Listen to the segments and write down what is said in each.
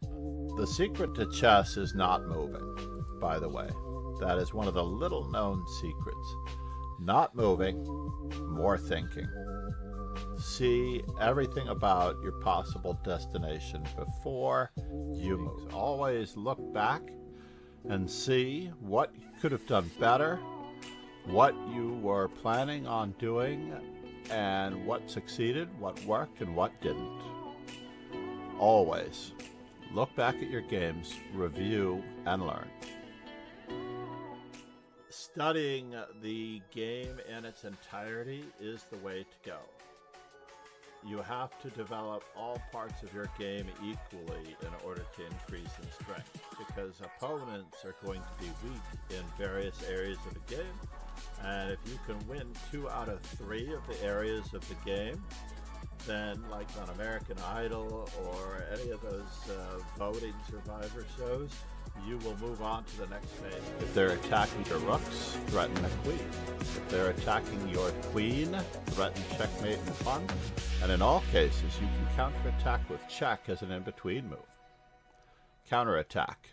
The secret to chess is not moving, by the way. That is one of the little known secrets. Not moving, more thinking. See everything about your possible destination before you move. Always look back and see what you could have done better, what you were planning on doing, and what succeeded, what worked, and what didn't. Always look back at your games, review, and learn. Studying the game in its entirety is the way to go. You have to develop all parts of your game equally in order to increase in strength, because opponents are going to be weak in various areas of the game, and if you can win 2 out of 3 of the areas of the game, then like on American Idol or any of those voting survivor shows, you will move on to the next phase. If they're attacking your rooks, threaten a queen. If they're attacking your queen, threaten checkmate and pawn. And in all cases, you can counterattack with check as an in-between move. Counterattack,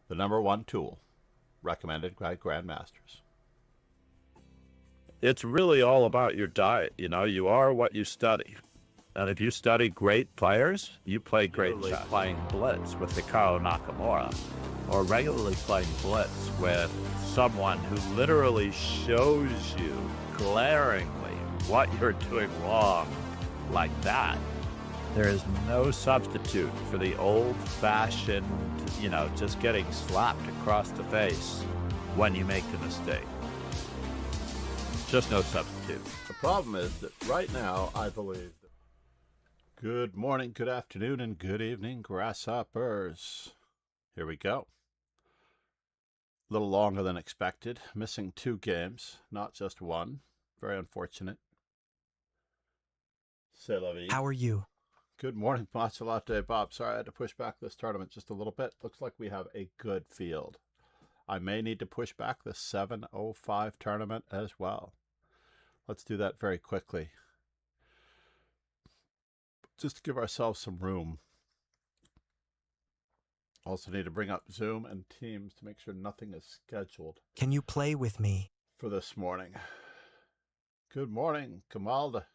the #1 tool, recommended by grandmasters. It's really all about your diet. You know, you are what you study. And if you study great players, you play great chess. Playing Blitz with Hikaru Nakamura, or regularly playing Blitz with someone who literally shows you glaringly what you're doing wrong like that. There is no substitute for the old-fashioned, you know, just getting slapped across the face when you make the mistake. Just no substitute. The problem is that right now, I believe that... Good morning, good afternoon, and good evening, grasshoppers. Here we go. A little longer than expected. Missing 2 games, not just 1. Very unfortunate. C'est la vie. How are you? Good morning, Matcha, Latte, Bob. Sorry I had to push back this tournament just a little bit. Looks like we have a good field. I may need to push back the 705 tournament as well. Let's do that very quickly, just to give ourselves some room. Also need to bring up Zoom and Teams to make sure nothing is scheduled. Can you play with me? For this morning. Good morning, Kamalda.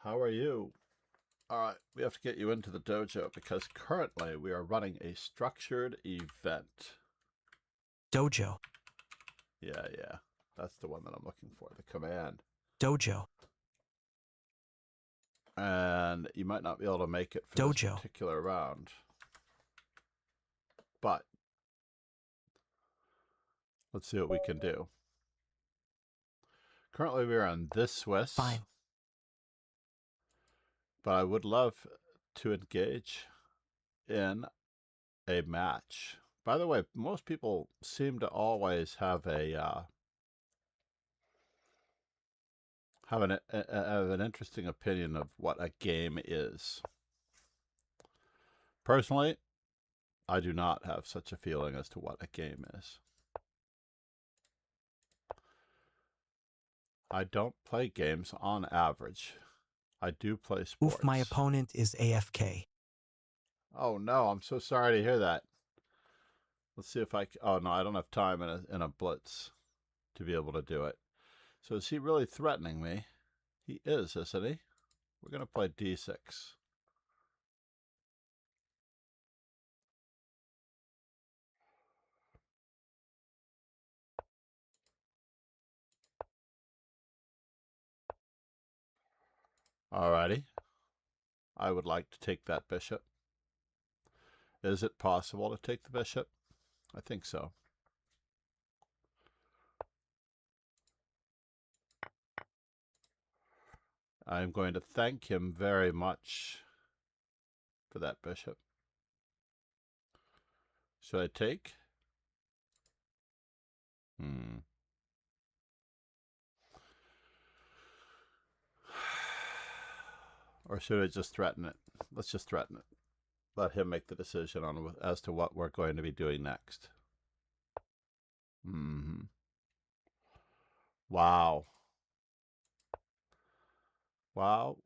How are you? All right, we have to get you into the dojo because currently we are running a structured event. Dojo. Yeah. That's the one that I'm looking for, the command. Dojo. And you might not be able to make it for this particular round. But let's see what we can do. Currently we're on this Swiss. Fine. But I would love to engage in a match. By the way, most people seem to always have an interesting opinion of what a game is. Personally, I do not have such a feeling as to what a game is. I don't play games on average. I do play sports. Oof, my opponent is AFK. Oh no, I'm so sorry to hear that. Let's see if oh no, I don't have time in a blitz to be able to do it. So is he really threatening me? He is, isn't he? We're going to play D6. Alrighty. I would like to take that bishop. Is it possible to take the bishop? I think so. I'm going to thank him very much for that bishop. Should I take? Or should I just threaten it? Let's just threaten it. Let him make the decision on as to what we're going to be doing next. Wow. Wow.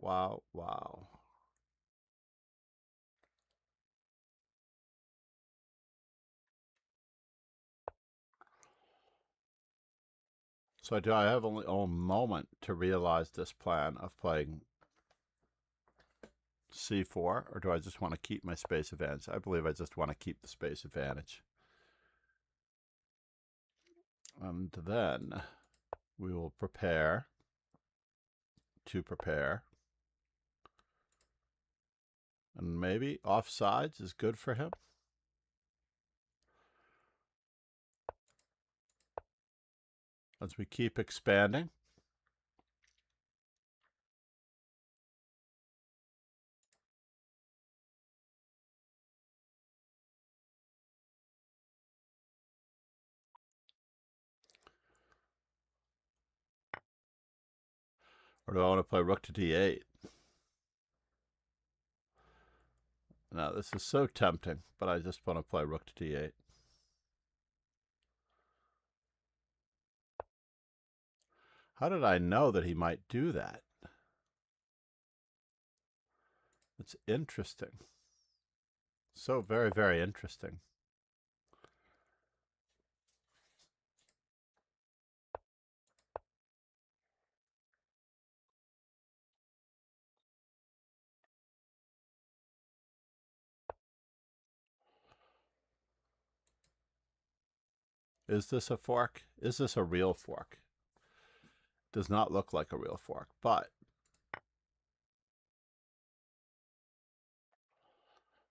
So do I have only a moment to realize this plan of playing c4, or do I just want to keep my space advantage? I believe I just want to keep the space advantage. And then we will prepare to prepare. And maybe offsides is good for him. As we keep expanding. Or do I want to play rook to d8? Now, this is so tempting, but I just want to play rook to d8. How did I know that he might do that? It's interesting. So very, very interesting. Is this a fork? Is this a real fork? Does not look like a real fork, but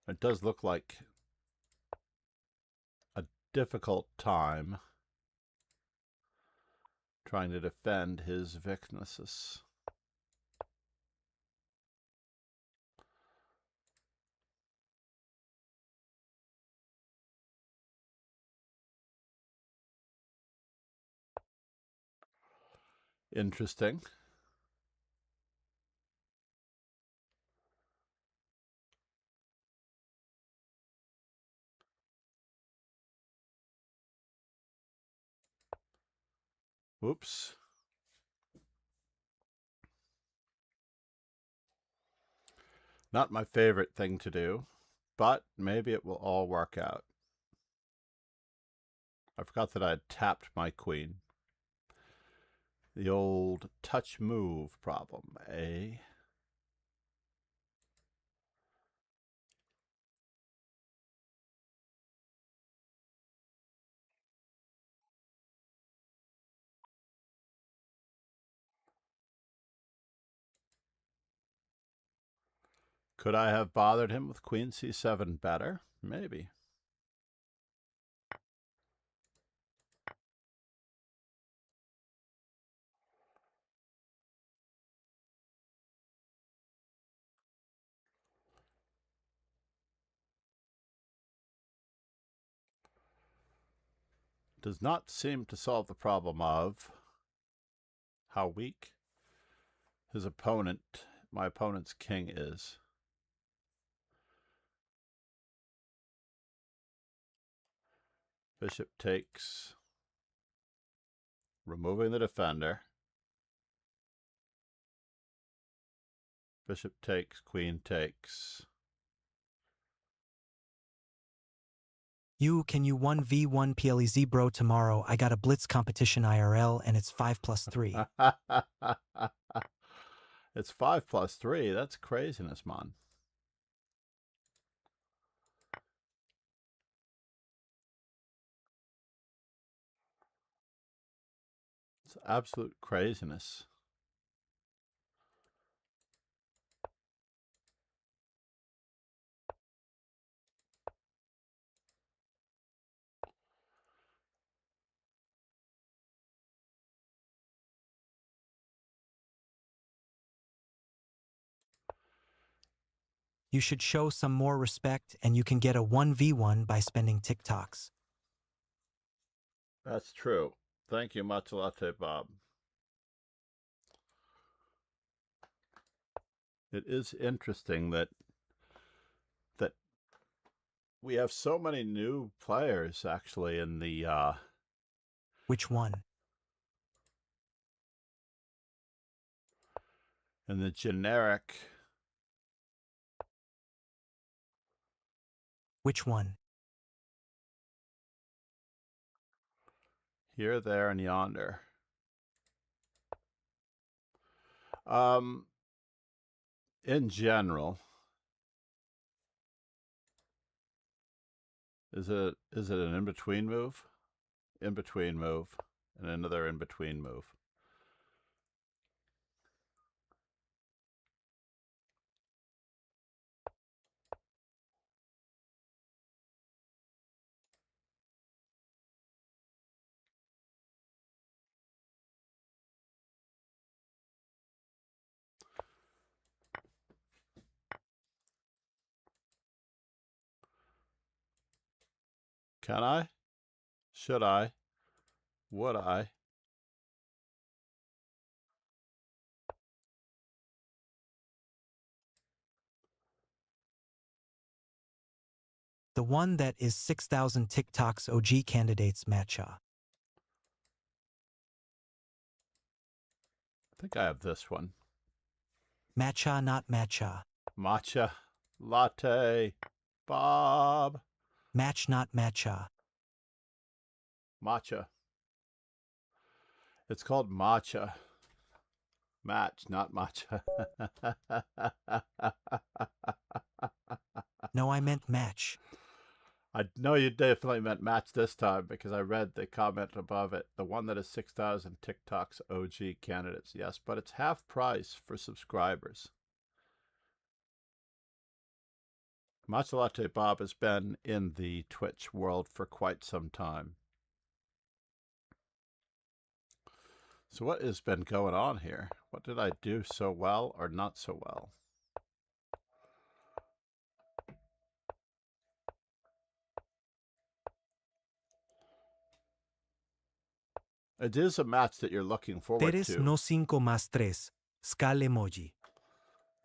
it does look like a difficult time trying to defend his weaknesses. Interesting. Whoops. Not my favorite thing to do, but maybe it will all work out. I forgot that I had tapped my queen. The old touch move problem, eh? Could I have bothered him with queen c7 better? Maybe. Does not seem to solve the problem of how weak his opponent, my opponent's king, is. Bishop takes, removing the defender. Bishop takes, queen takes. Can you 1v1 PLEZ bro tomorrow? I got a Blitz competition IRL and it's 5+3. It's 5+3. That's craziness, man. It's absolute craziness. You should show some more respect and you can get a 1v1 by spending TikToks. That's true. Thank you much, Latte Bob. It is interesting that we have so many new players actually in the Which one? in the generic. Which one? Here, there, and yonder. In general, is it an in-between move? In-between move, and another in-between move. Can I? Should I? Would I? The one that is 6,000 TikTok's OG candidates Matcha. I think I have this one. Matcha, not Matcha. Matcha, Latte, Bob. Match, not Matcha. Matcha. It's called Matcha. Match, not matcha. No, I meant match. I know you definitely meant match this time because I read the comment above it. The one that is 6,000 TikTok's OG candidates. Yes, but it's half price for subscribers. Matcha Latte Bob has been in the Twitch world for quite some time. So what has been going on here? What did I do so well or not so well? It is a match that you're looking forward Teres to. no cinco más tres. Skal emoji.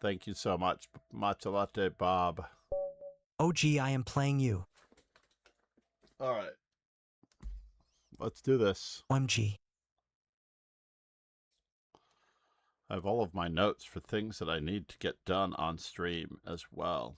Thank you so much, Matcha Latte Bob. OG, I am playing you. All right. Let's do this. OMG. I have all of my notes for things that I need to get done on stream as well.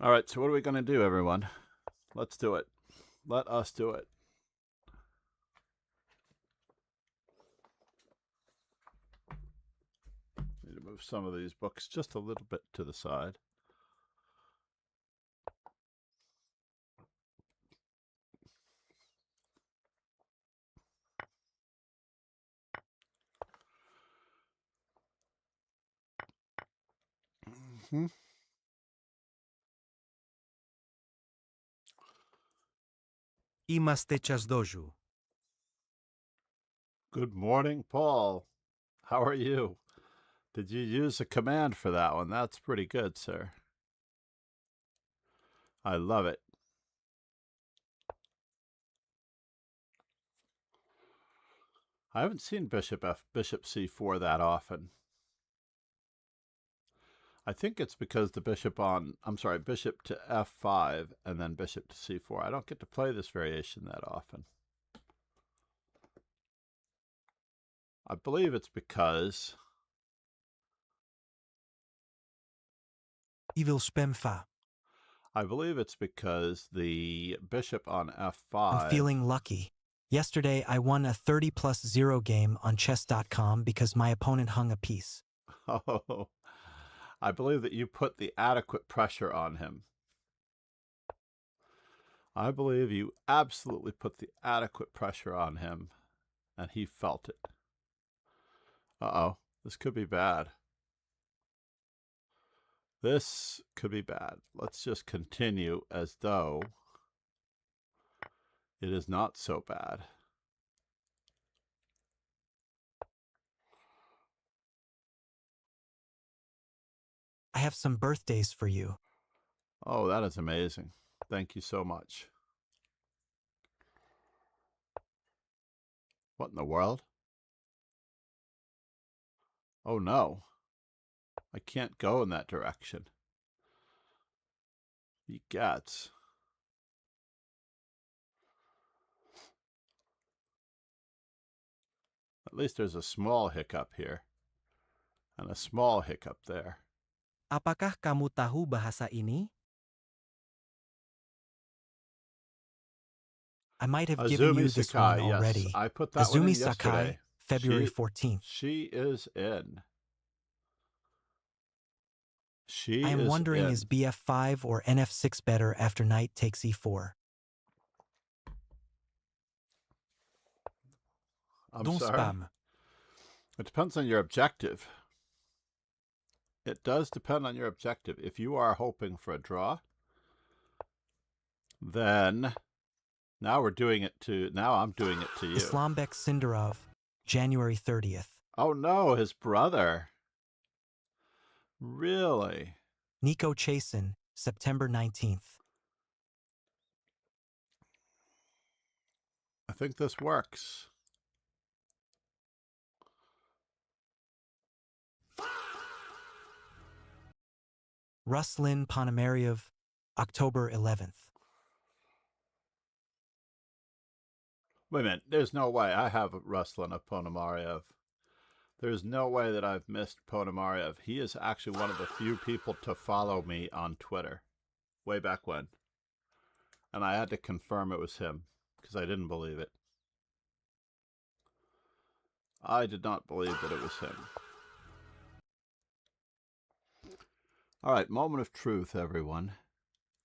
All right, so what are we going to do, everyone? Let's do it. Let us do it. Need to move some of these books just a little bit to the side. Mm-hmm. Imas techas dojo. Good morning, Paul. How are you? Did you use a command for that one? That's pretty good, sir. I love it. I haven't seen bishop c4 that often. I think it's because the bishop to f5 and then bishop to c4. I don't get to play this variation that often. I believe it's because Evil spemfa. I believe it's because the bishop on f5. I'm feeling lucky. Yesterday, I won a 30+0 game on chess.com because my opponent hung a piece. Oh, I believe that you put the adequate pressure on him. I believe you absolutely put the adequate pressure on him, and he felt it. Uh-oh, this could be bad. This could be bad. Let's just continue as though it is not so bad. I have some birthdays for you. Oh, that is amazing. Thank you so much. What in the world? Oh no. I can't go in that direction. Ye gats. At least there's a small hiccup here. And a small hiccup there. Apakah kamu tahu bahasa ini? I might have given you this one Sakai, already. yes. I put that one in Azumi yesterday. Sakai, February 14th. She is in. I am wondering, is BF5 or NF6 better after knight takes e4? I'm sorry. It depends on your objective. It does depend on your objective. If you are hoping for a draw, then now I'm doing it to you. Islambek Sindarov, January 30th. Oh no, his brother. Really? Nico Chasin, September 19th. I think this works. Ruslin Ponomarev, October 11th. Wait a minute. There's no way I have Ruslin of Ponomarev. There's no way that I've missed Ponomarev. He is actually one of the few people to follow me on Twitter. Way back when. And I had to confirm it was him. Because I didn't believe it. I did not believe that it was him. All right, moment of truth, everyone.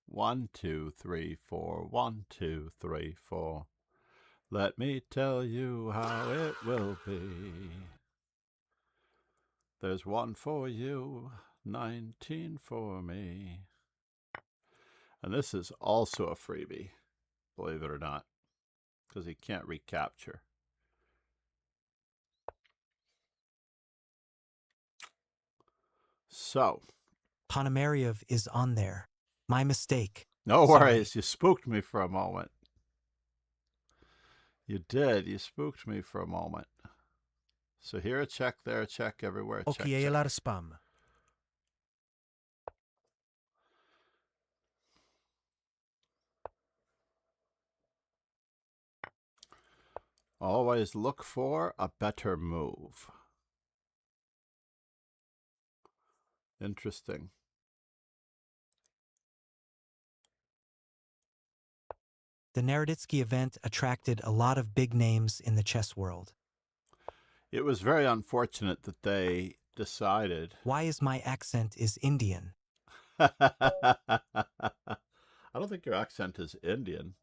1, 2, 3, 4. 1, 2, 3, 4. Let me tell you how it will be. There's 1 for you, 19 for me. And this is also a freebie, believe it or not, because he can't recapture. So. Ponomarev is on there. My mistake. No Sorry. worries. You spooked me for a moment. You did. You spooked me for a moment. So here a check, there a check, everywhere a check. spam. Always look for a better move. Interesting. The Naroditsky event attracted a lot of big names in the chess world. It was very unfortunate that they decided. Why is my accent is Indian? I don't think your accent is Indian.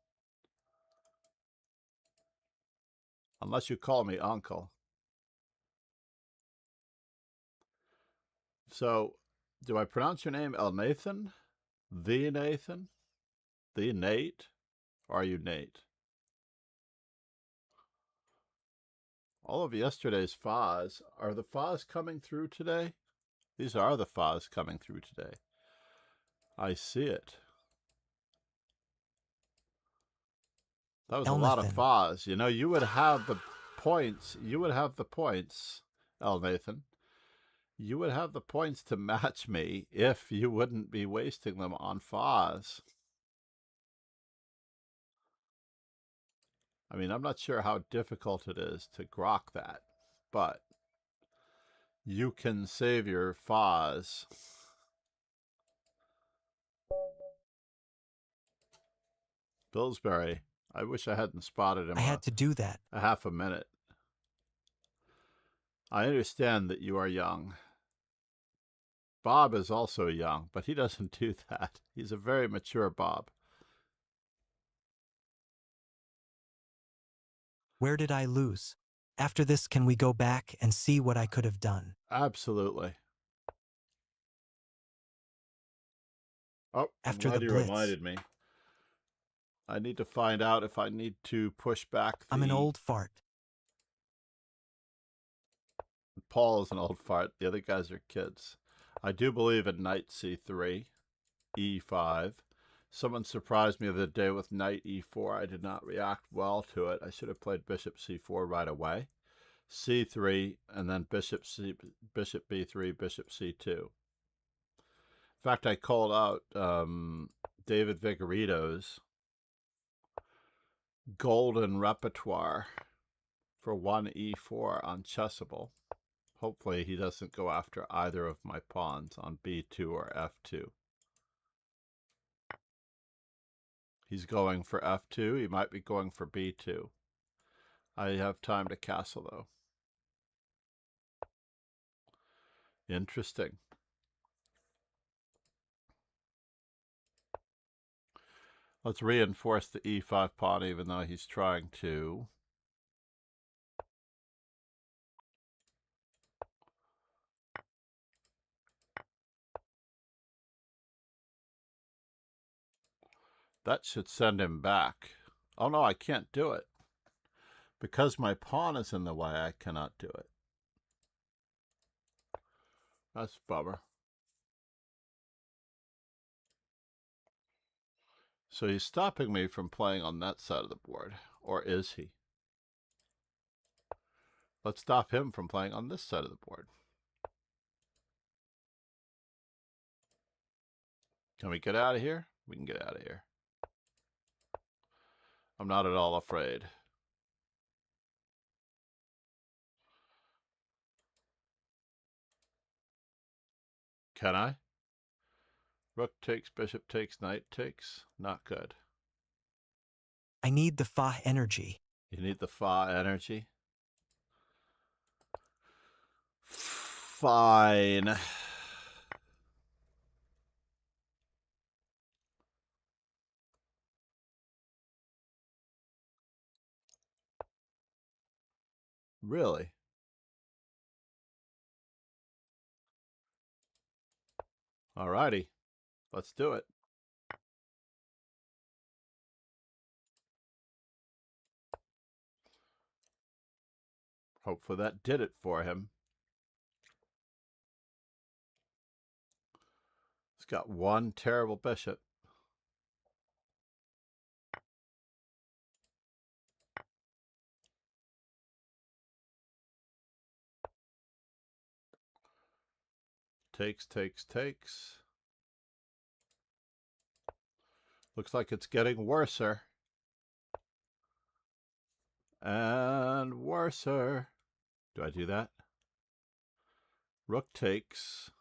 Unless you call me uncle. So, do I pronounce your name El Nathan? The Nathan? The Nate? Or are you Nate? All of yesterday's FAs. Are the FAs coming through today? These are the FAs coming through today. I see it. That was a lot of FAs. You know, you would have the points. You would have the points, El Nathan. You would have the points to match me if you wouldn't be wasting them on FAs. I mean, I'm not sure how difficult it is to grok that, but you can save your FAs. Pillsbury. I wish I hadn't spotted him. I had to do that. A half a minute. I understand that you are young. Bob is also young, but he doesn't do that. He's a very mature Bob. Where did I lose? After this, can we go back and see what I could have done? Absolutely. Oh, after I'm glad the you Blitz. reminded me. I need to find out if I need to push back the... I'm an old fart. Paul is an old fart. The other guys are kids. I do believe in knight c3, e5. Someone surprised me the other day with knight e4. I did not react well to it. I should have played bishop c4 right away. c3, and then bishop b3, bishop c2. In fact, I called out David Vigorito's golden repertoire for 1e4 on chessable. Hopefully he doesn't go after either of my pawns on b2 or f2. He's going for f2. He might be going for b2. I have time to castle, though. Interesting. Let's reinforce the e5 pawn, even though he's trying to. That should send him back. Oh no, I can't do it. Because my pawn is in the way, I cannot do it. That's a bummer. So he's stopping me from playing on that side of the board. Or is he? Let's stop him from playing on this side of the board. Can we get out of here? We can get out of here. I'm not at all afraid. Can I? Rook takes, bishop takes, knight takes. Not good. I need the fa energy. You need the fa energy? Fine. Really? Alrighty. Let's do it. Hopefully that did it for him. He's got one terrible bishop. Takes, takes, takes. Looks like it's getting worser. And worser. Do I do that? Rook takes.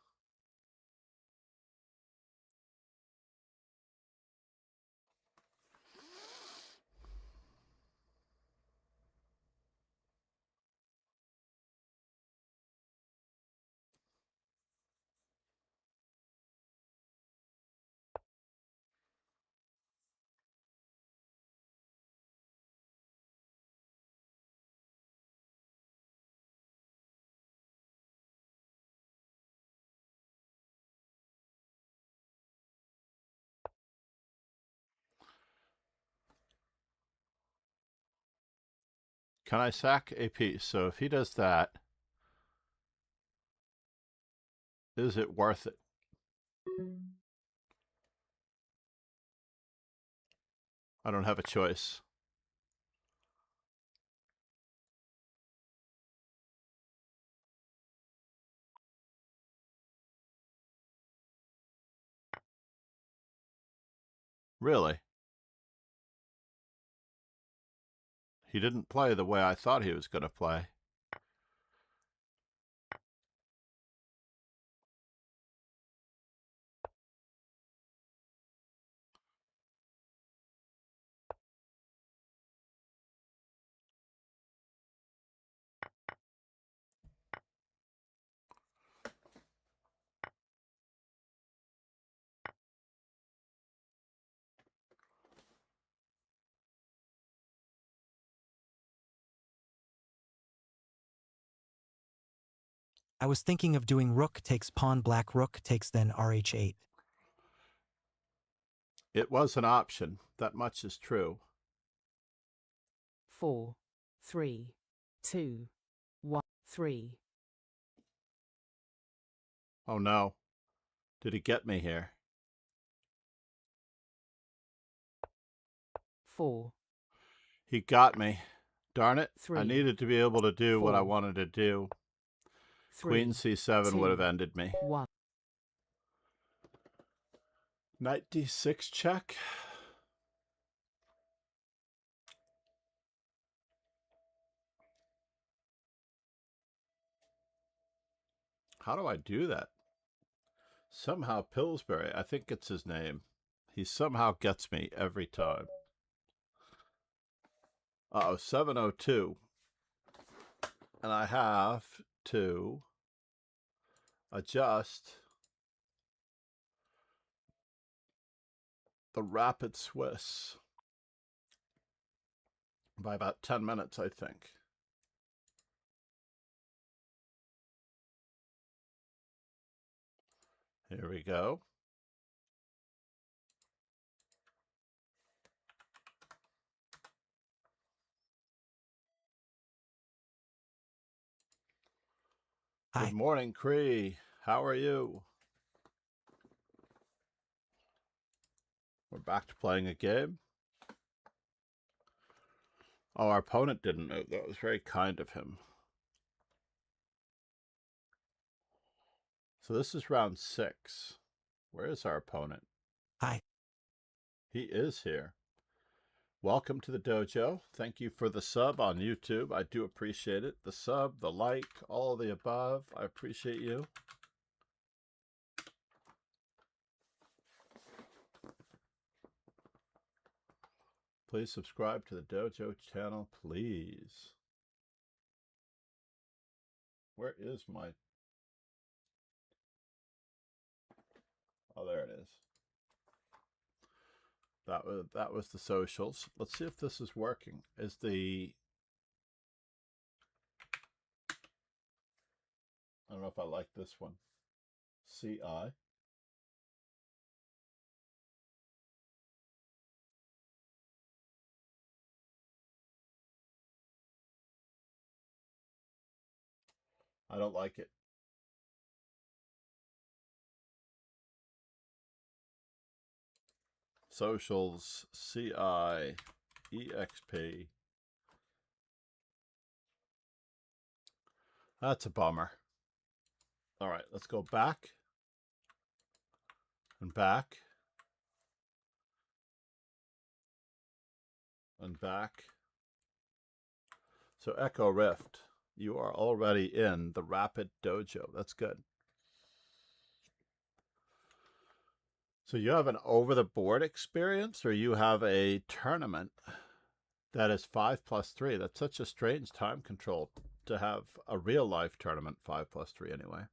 Can I sack a piece? So if he does that, is it worth it? I don't have a choice. Really? He didn't play the way I thought he was going to play. I was thinking of doing rook takes pawn, black rook takes, then rh8. It was an option. That much is true. 4, 3, 2, 1, 3. Oh no. Did he get me here? 4. He got me. Darn it. I 3, needed to be able to do what I 4, wanted to do. 3, Queen c7 would 2, have ended me. 1. Knight d6 check. How do I do that? Somehow Pillsbury, I think it's his name. He somehow gets me every time. Uh-oh, 702. And I have to adjust the rapid Swiss by about 10 minutes, I think. Here we go. Hi. Good morning, Cree. How are you? We're back to playing a game. Oh, our opponent didn't move. That was very kind of him. So this is round 6. Where is our opponent? Hi. He is here. Welcome to the dojo. Thank you for the sub on YouTube. I do appreciate it. The sub, the like, all of the above. I appreciate you. Please subscribe to the dojo channel, please. Where is my... Oh, there it is. That was the socials. Let's see if this is working. Is the... I don't know if I like this one. CI. I don't like it. Socials, CI, EXP. That's a bummer. All right, let's go back and back and back. So Echo Rift, you are already in the Rapid Dojo. That's good. So you have an over-the-board experience, or you have a tournament that is 5+3. That's such a strange time control to have a real-life tournament 5+3 anyway.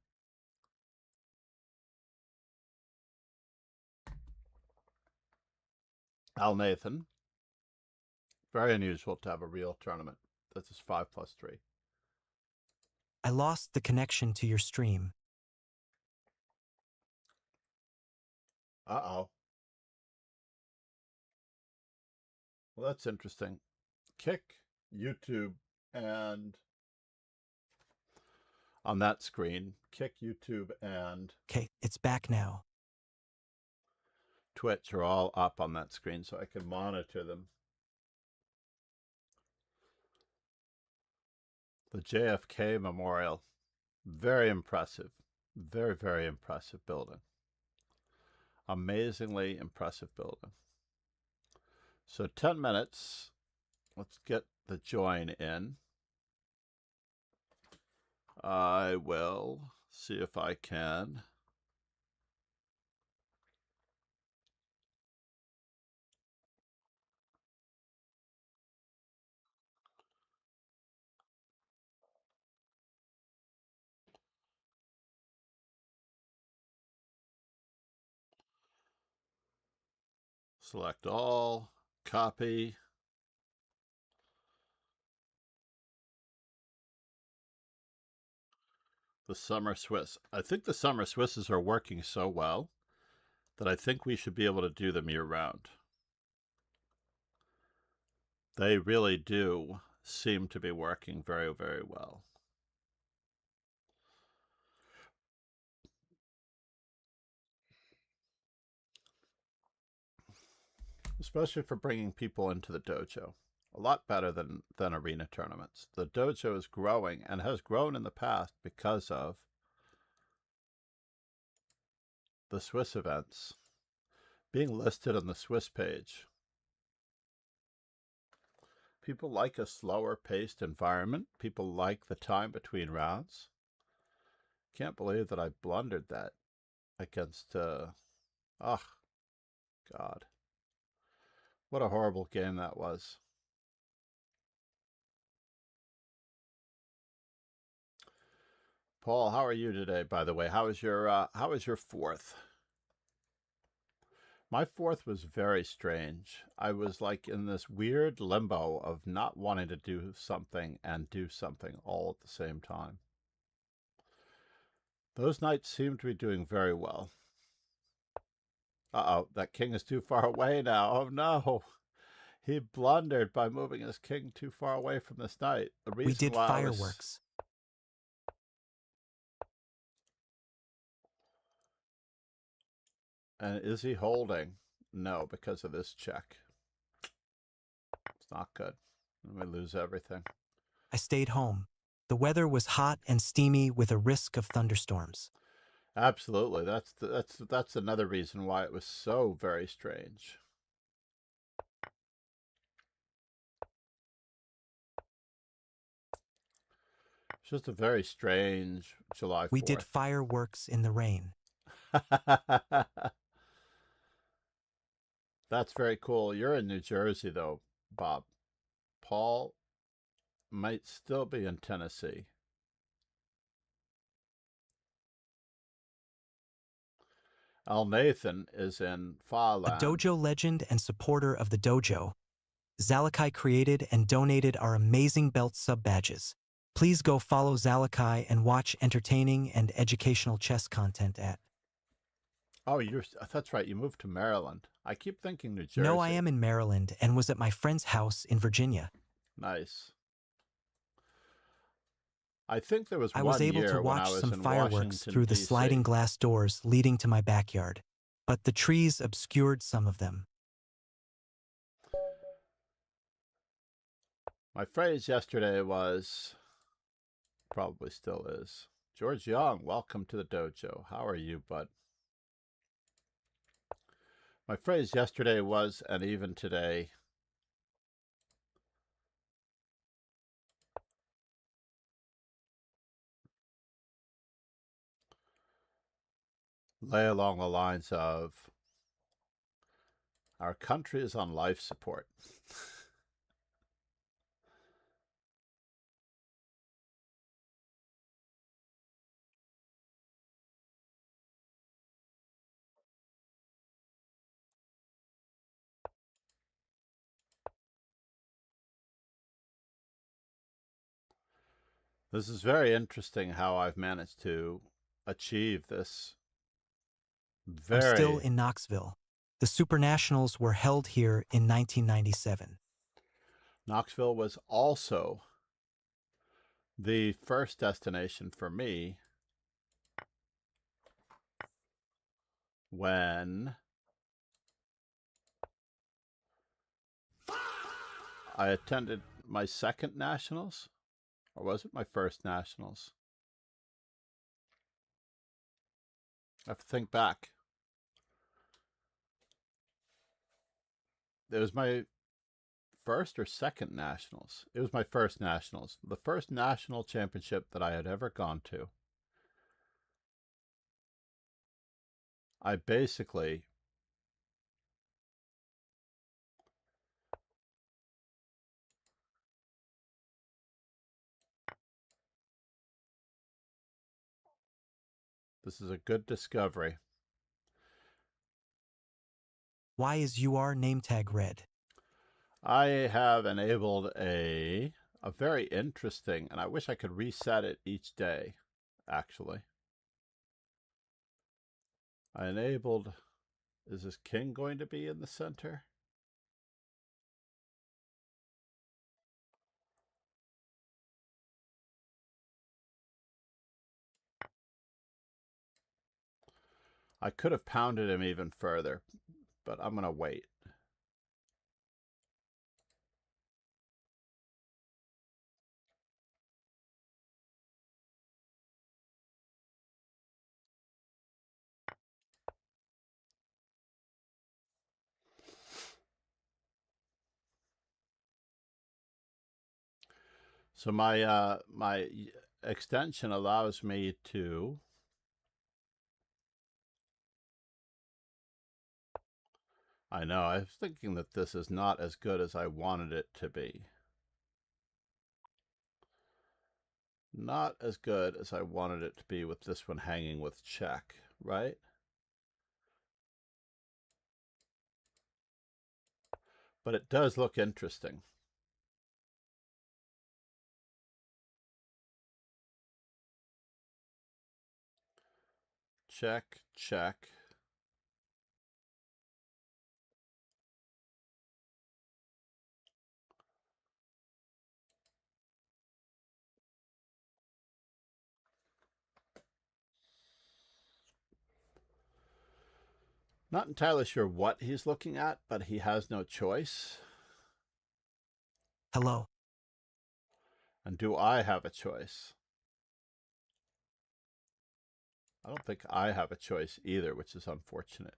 Al Nathan. Very unusual to have a real tournament. This is 5+3. I lost the connection to your stream. Uh-oh. Well, that's interesting. Kick, YouTube, and on that screen, Kick, YouTube, and Okay, it's back now. Twitch are all up on that screen so I can monitor them. The JFK Memorial. Very impressive. Very, very impressive building. Amazingly impressive building. So 10 minutes. Let's get the join in. I will see if I can. Select all, copy. The Summer Swiss. I think the Summer Swisses are working so well that I think we should be able to do them year-round. They really do seem to be working very, very well. Especially for bringing people into the dojo. A lot better than arena tournaments. The dojo is growing and has grown in the past because of the Swiss events being listed on the Swiss page. People like a slower paced environment. People like the time between rounds. Can't believe that I blundered that against, oh, God. What a horrible game that was. Paul, how are you today, by the way? How was your fourth? My fourth was very strange. I was like in this weird limbo of not wanting to do something and do something all at the same time. Those knights seem to be doing very well. Uh-oh, that king is too far away now. Oh no. He blundered by moving his king too far away from this knight. The reason We did why fireworks. And is he holding? No, because of this check. It's not good. We lose everything. I stayed home. The weather was hot and steamy with a risk of thunderstorms. Absolutely. That's another reason why it was so very strange. It's just a very strange July 4th. We did fireworks in the rain. That's very cool. You're in New Jersey, though, Bob. Paul might still be in Tennessee. Al Nathan is in Farland. A dojo legend and supporter of the dojo, Zalakai created and donated our amazing belt sub-badges. Please go follow Zalakai and watch entertaining and educational chess content at... Oh, that's right. You moved to Maryland. I keep thinking New Jersey. No, I am in Maryland and was at my friend's house in Virginia. Nice. I think there was I was able to watch some fireworks through the sliding glass doors leading to my backyard, but the trees obscured some of them. My phrase yesterday was, probably still is, George Young, welcome to the dojo. How are you, bud? My phrase yesterday was, and even today, lay along the lines of, our country is on life support. This is very interesting how I've managed to achieve this. I'm still in Knoxville. The Super Nationals were held here in 1997. Knoxville was also the first destination for me when I attended my second Nationals. Or was it my first Nationals? I have to think back. It was my first or second Nationals. It was my first Nationals. The first national championship that I had ever gone to. I basically this is a good discovery. Why is UR name tag red? I have enabled a very interesting, and I wish I could reset it each day, actually. I enabled, is this king going to be in the center? I could have pounded him even further, but I'm going to wait. So my extension allows me to I know, I was thinking that this is not as good as I wanted it to be. Not as good as I wanted it to be with this one hanging with check, right? But it does look interesting. Check, check. Not entirely sure what he's looking at, but he has no choice. Hello. And do I have a choice? I don't think I have a choice either, which is unfortunate.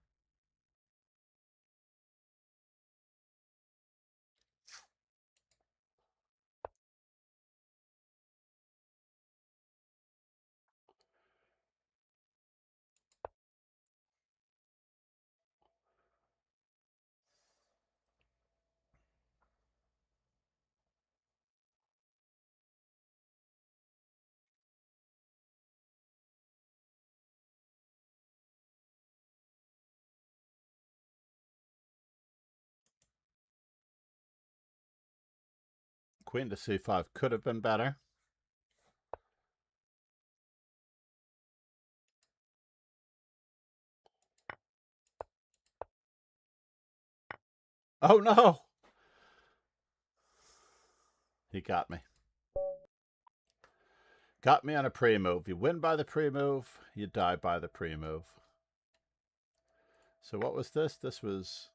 Queen to c5 could have been better. Oh no! He got me. Got me on a pre-move. You win by the pre-move, you die by the pre-move. So what was this? This was...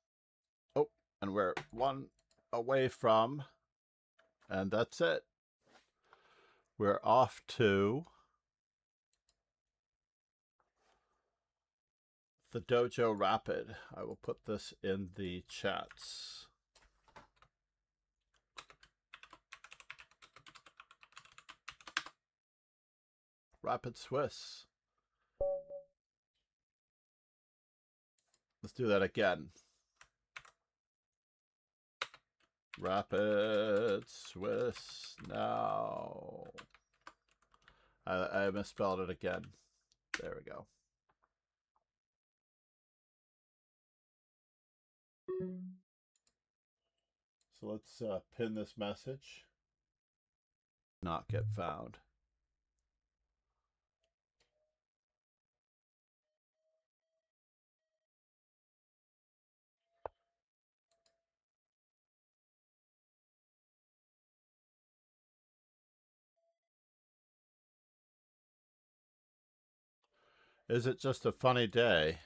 Oh, and we're one away from... And that's it. We're off to... the Dojo Rapid. I will put this in the chats. Rapid Swiss. Let's do that again. Rapid Swiss now. I misspelled it again. There we go. So let's pin this message. Not get found. Is it just a funny day?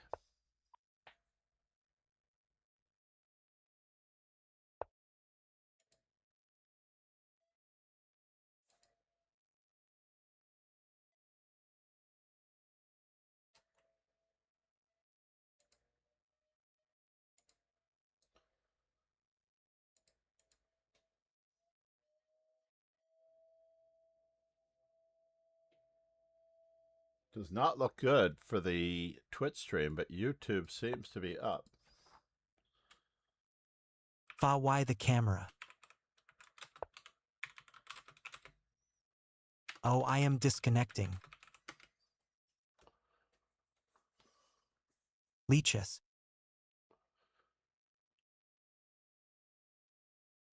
Does not look good for the Twitch stream, but YouTube seems to be up. Fa why the camera? Oh, I am disconnecting. Leeches.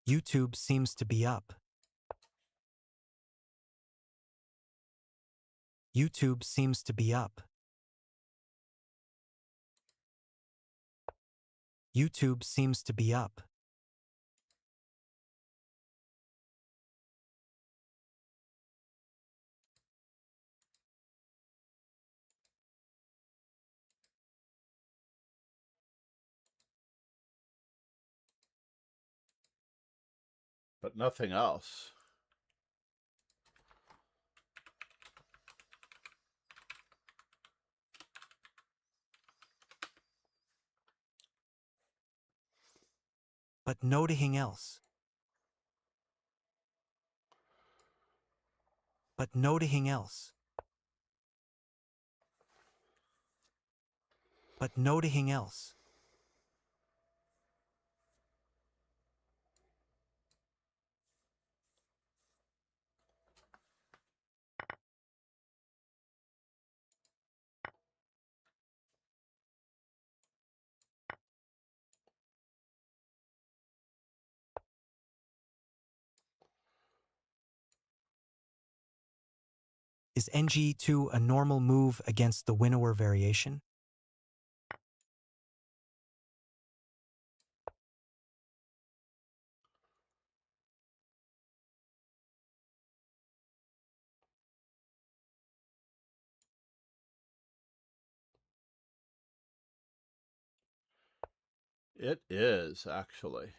YouTube seems to be up. YouTube seems to be up. YouTube seems to be up. But nothing else. But nothing else. but nothing else. But nothing else. Is NG2 a normal move against the winnower variation? It is, actually.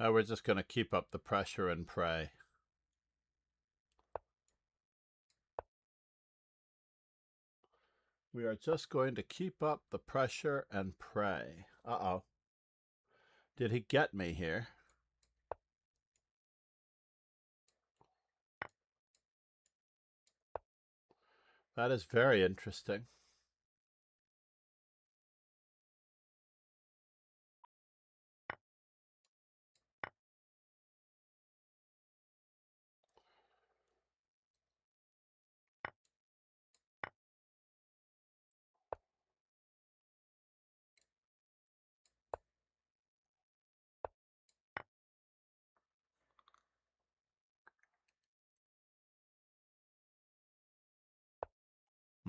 We're just going to keep up the pressure and pray. We are just going to keep up the pressure and pray. Uh-oh. Did he get me here? That is very interesting.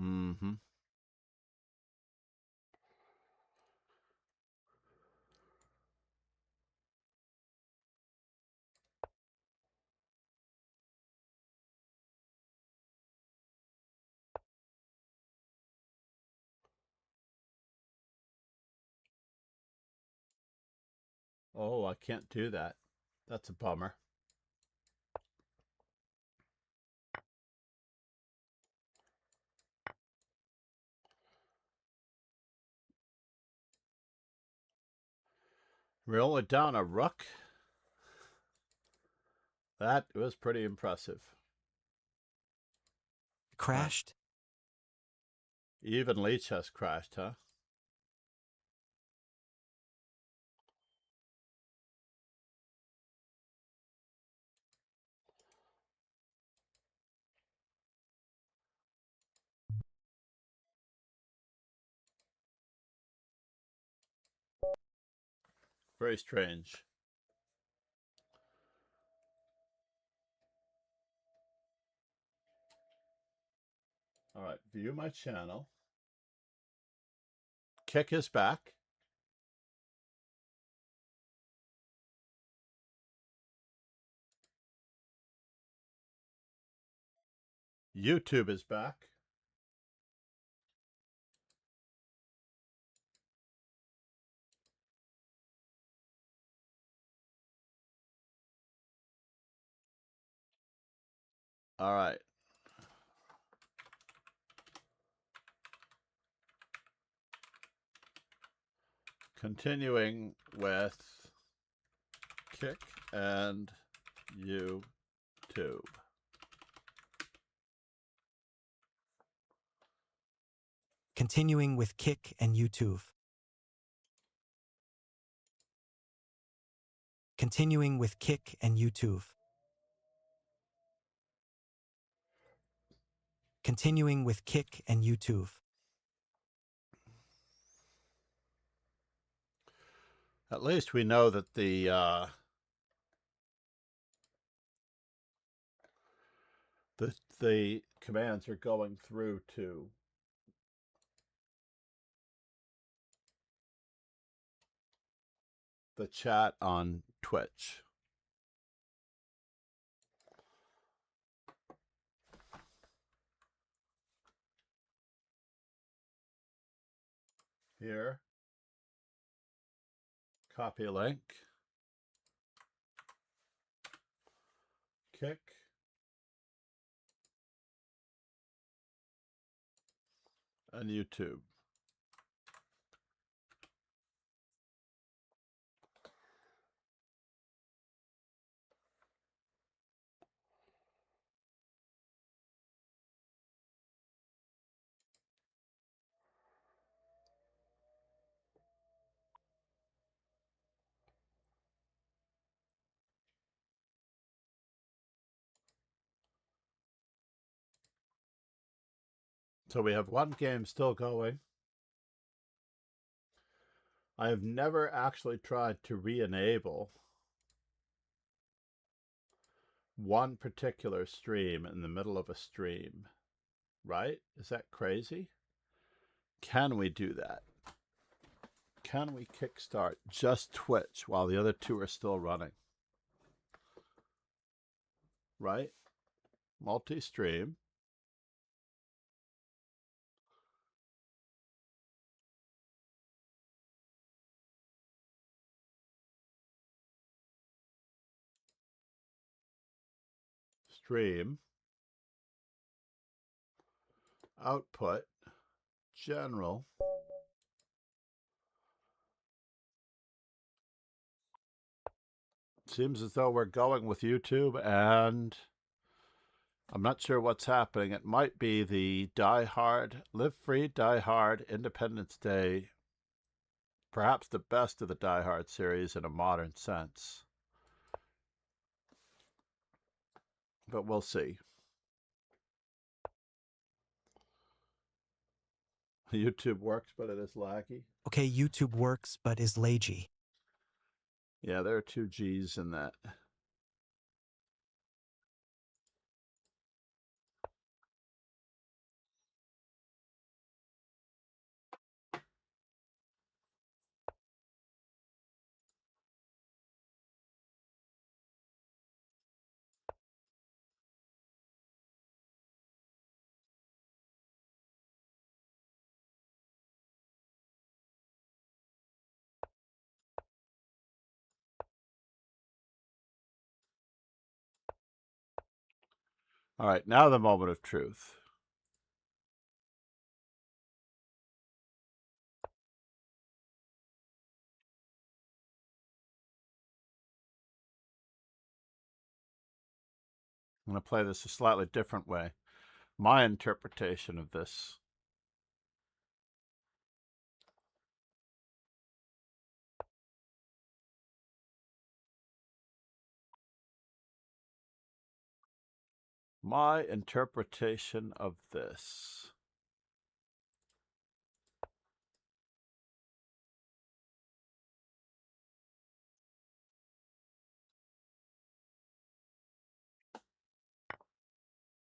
Mm-hmm. Oh, I can't do that. That's a bummer. Roll it down a rook. That was pretty impressive. Crashed? Even Leach has crashed, huh? Very strange. All right, view my channel. Kick is back. YouTube is back. All right. Continuing with Kick and YouTube. Continuing with Kick and YouTube. Continuing with Kick and YouTube. Continuing with Kick and YouTube. At least we know that the commands are going through to the chat on Twitch. Here, copy link, Kick, on YouTube. So we have one game still going. I have never actually tried to re-enable one particular stream in the middle of a stream, right? Is that crazy? Can we do that? Can we kickstart just Twitch while the other two are still running? Right? Multi-stream. Stream. Output. General. Seems as though we're going with YouTube, and I'm not sure what's happening. It might be the Die Hard, Live Free, Die Hard, Independence Day, perhaps the best of the Die Hard series in a modern sense. But we'll see. YouTube works, but it is laggy. Okay, YouTube works, but is lazy. Yeah, there are two G's in that. All right, now the moment of truth. I'm going to play this a slightly different way. My interpretation of this. My interpretation of this.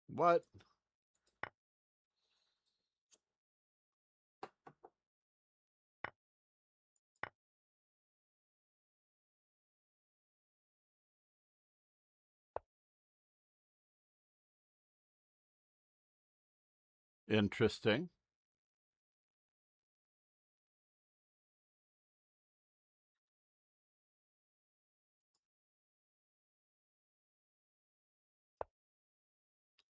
What? Interesting.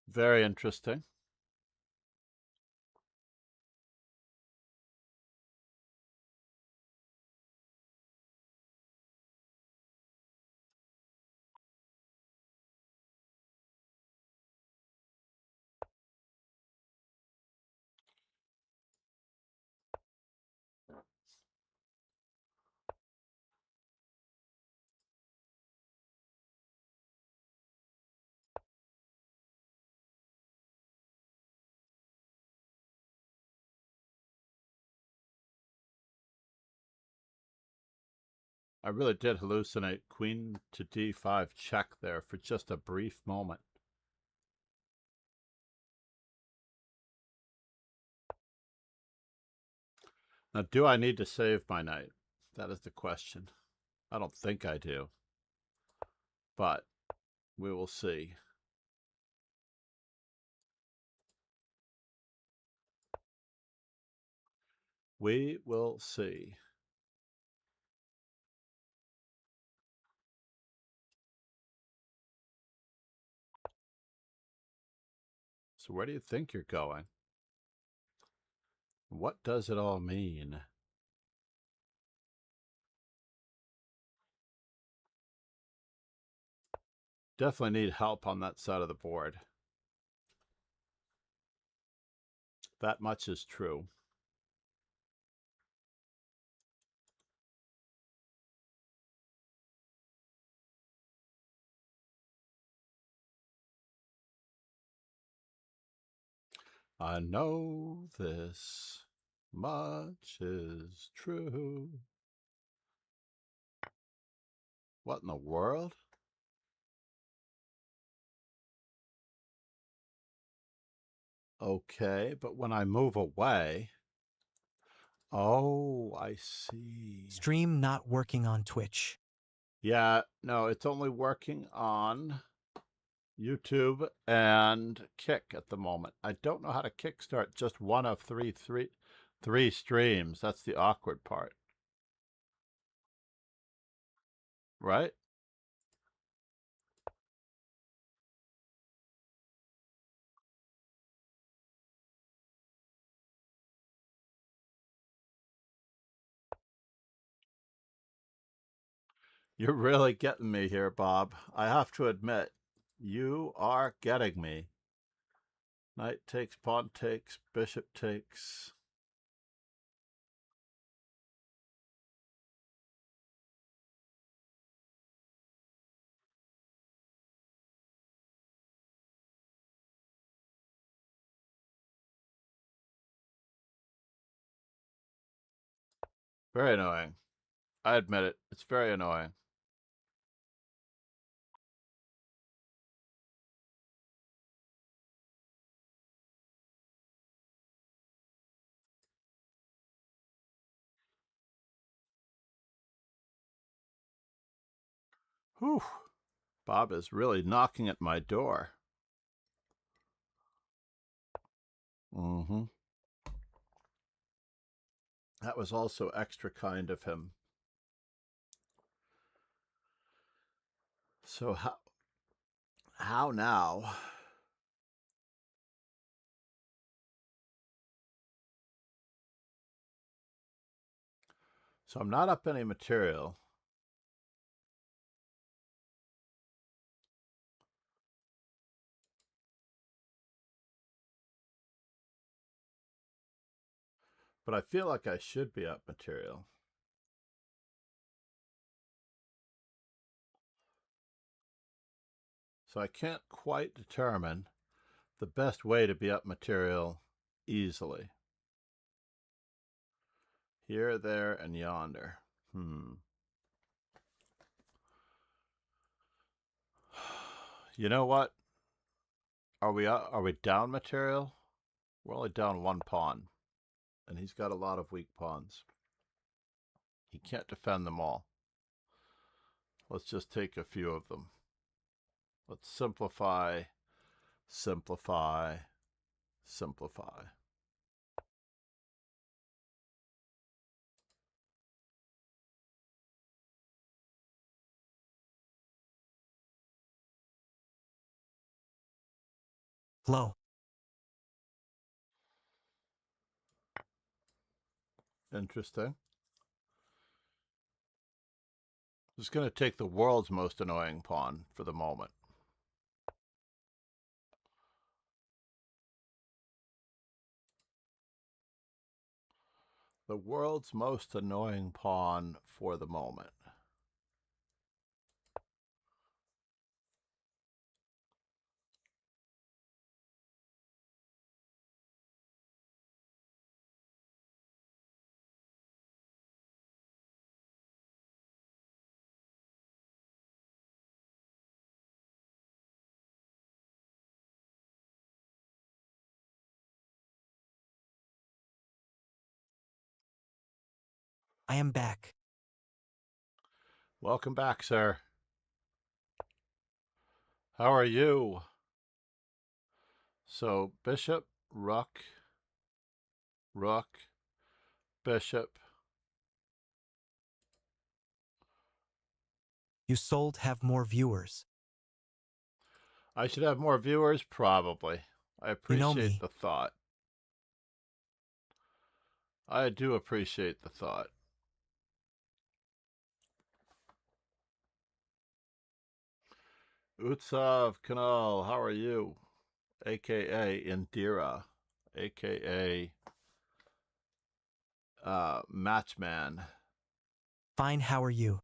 Very interesting. I really did hallucinate queen to d5 check there for just a brief moment. Now, do I need to save my knight? That is the question. I don't think I do. But we will see. We will see. So where do you think you're going? What does it all mean? Definitely need help on that side of the board. That much is true. I know this much is true. What in the world? Okay, but when I move away... Oh, I see. Stream not working on Twitch. Yeah, no, it's only working on YouTube and Kick at the moment. I don't know how to kickstart just one of three streams. That's the awkward part. Right? You're really getting me here, Bob. I have to admit, you are getting me. Knight takes, pawn takes, bishop takes. Very annoying. I admit it. It's very annoying. Whew. Bob is really knocking at my door. Mm-hmm. That was also extra kind of him. So how now? So I'm not up any material. But I feel like I should be up material. So I can't quite determine the best way to be up material easily. Here, there, and yonder. You know what? Are we down material? We're only down one pawn. And he's got a lot of weak pawns. He can't defend them all. Let's just take a few of them. Let's simplify, simplify, simplify. Low. Interesting. Just going to take the world's most annoying pawn for the moment. The world's most annoying pawn for the moment. I am back. Welcome back, sir. How are you? So, bishop, rook, rook, bishop. You sold have more viewers. I should have more viewers? Probably. I appreciate me. the thought. I do appreciate the thought. Utsav Kanal, how are you? AKA Indira, AKA Matchman. Fine, how are you?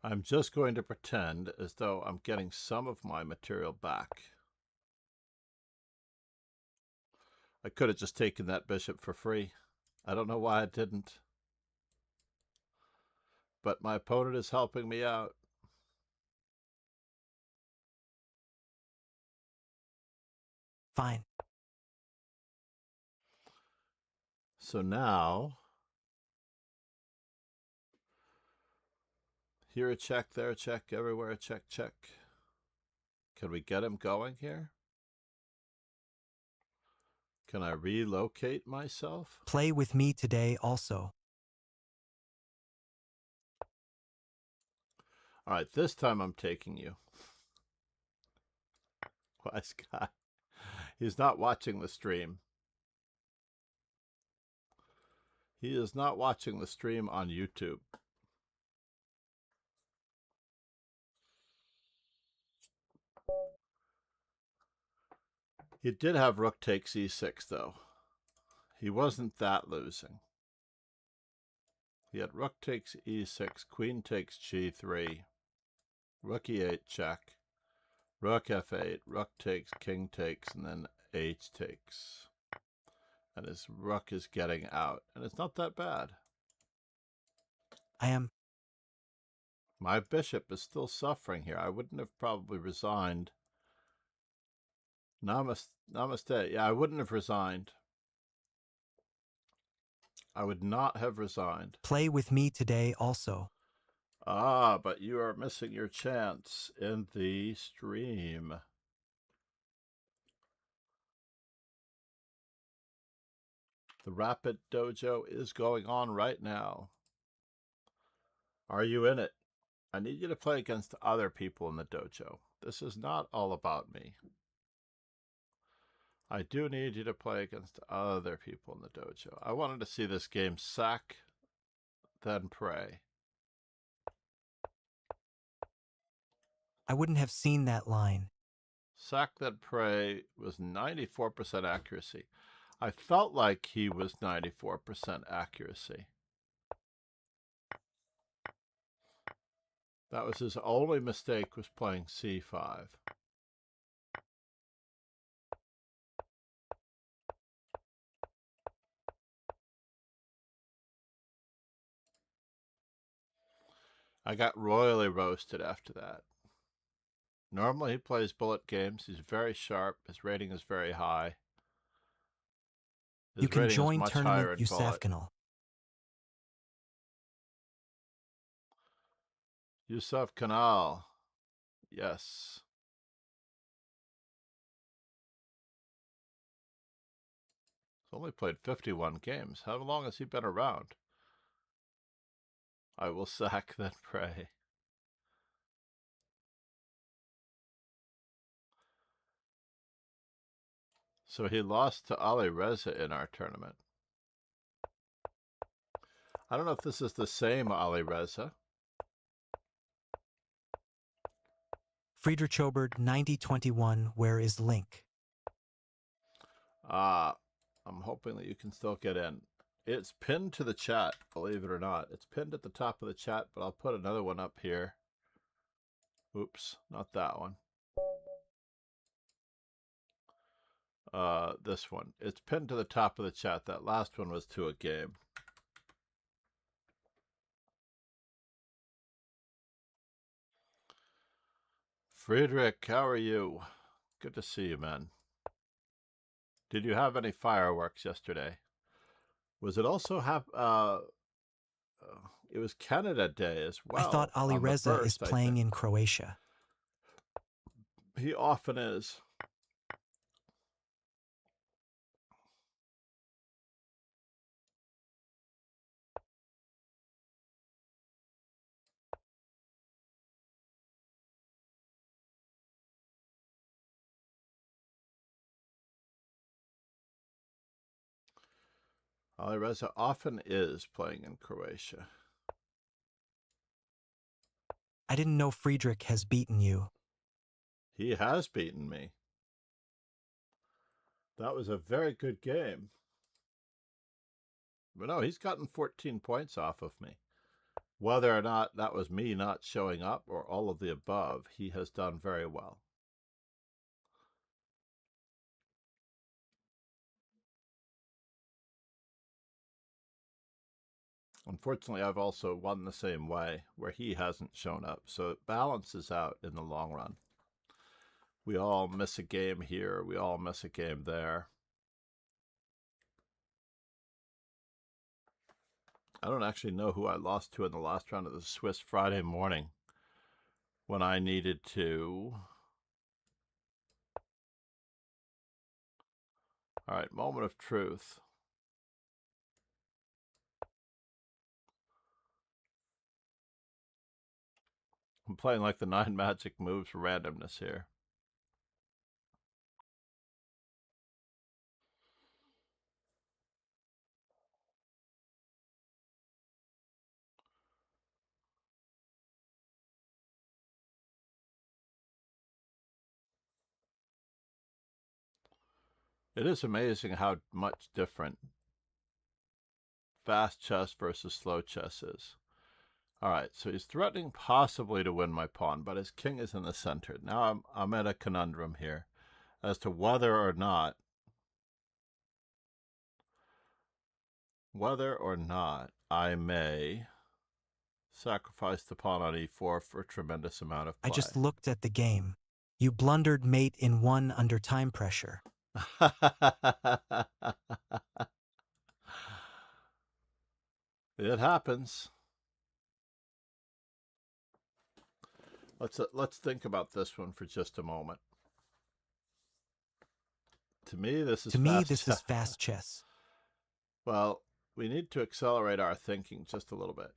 I'm just going to pretend as though I'm getting some of my material back. I could have just taken that bishop for free. I don't know why I didn't. But my opponent is helping me out. Fine. So now, here a check, there a check, everywhere a check, check. Can we get him going here? Can I relocate myself? Play with me today also. All right, this time I'm taking you. Wise guy. He's not watching the stream. He is not watching the stream on YouTube. He did have rook takes e6, though. He wasn't that losing. He had rook takes e6, queen takes g3, rook e8 check, rook f8, rook takes, king takes, and then h takes. And his rook is getting out, and it's not that bad. I am. My bishop is still suffering here. I wouldn't have probably resigned. Namaste. Yeah, I wouldn't have resigned. I would not have resigned. Play with me today also. Ah, but you are missing your chance in the stream. The Rapid Dojo is going on right now. Are you in it? I need you to play against other people in the dojo. This is not all about me. I do need you to play against other people in the dojo. I wanted to see this game sack, then pray. I wouldn't have seen that line. Sack, then pray was 94% accuracy. I felt like he was 94% accuracy. That was his only mistake, was playing c5. I got royally roasted after that. Normally he plays bullet games. He's very sharp. His rating is very high. His You can rating is join much higher tournament in bullet. Yusafkanal. Yusuf Kanal. Yes. He's only played 51 games. How long has he been around? I will sack, then pray. So he lost to Ali Reza in our tournament. I don't know if this is the same Ali Reza. Friedrich Obert 9021, where is link? I'm hoping that you can still get in. It's pinned to the chat, believe it or not. It's pinned at the top of the chat, but I'll put another one up here. Oops, not that one. This one. It's pinned to the top of the chat. That last one was to a game. Friedrich, how are you? Good to see you, man. Did you have any fireworks yesterday? Was it also it was Canada Day as well. I thought Ali Reza is playing in Croatia. He often is. Alireza often is playing in Croatia. I didn't know Friedrich has beaten you. He has beaten me. That was a very good game. But no, he's gotten 14 points off of me. Whether or not that was me not showing up or all of the above, he has done very well. Unfortunately, I've also won the same way, where he hasn't shown up, so it balances out in the long run. We all miss a game here, we all miss a game there. I don't actually know who I lost to in the last round of the Swiss Friday morning when I needed to... All right, moment of truth. I'm playing like the 9 magic moves randomness here. It is amazing how much different fast chess versus slow chess is. All right, so he's threatening possibly to win my pawn, but his king is in the center. Now I'm at a conundrum here as to whether or not I may sacrifice the pawn on e4 for a tremendous amount of play. I just looked at the game. You blundered mate in 1 under time pressure. It happens. Let's think about this one for just a moment. To me, this is fast chess. Well, we need to accelerate our thinking just a little bit.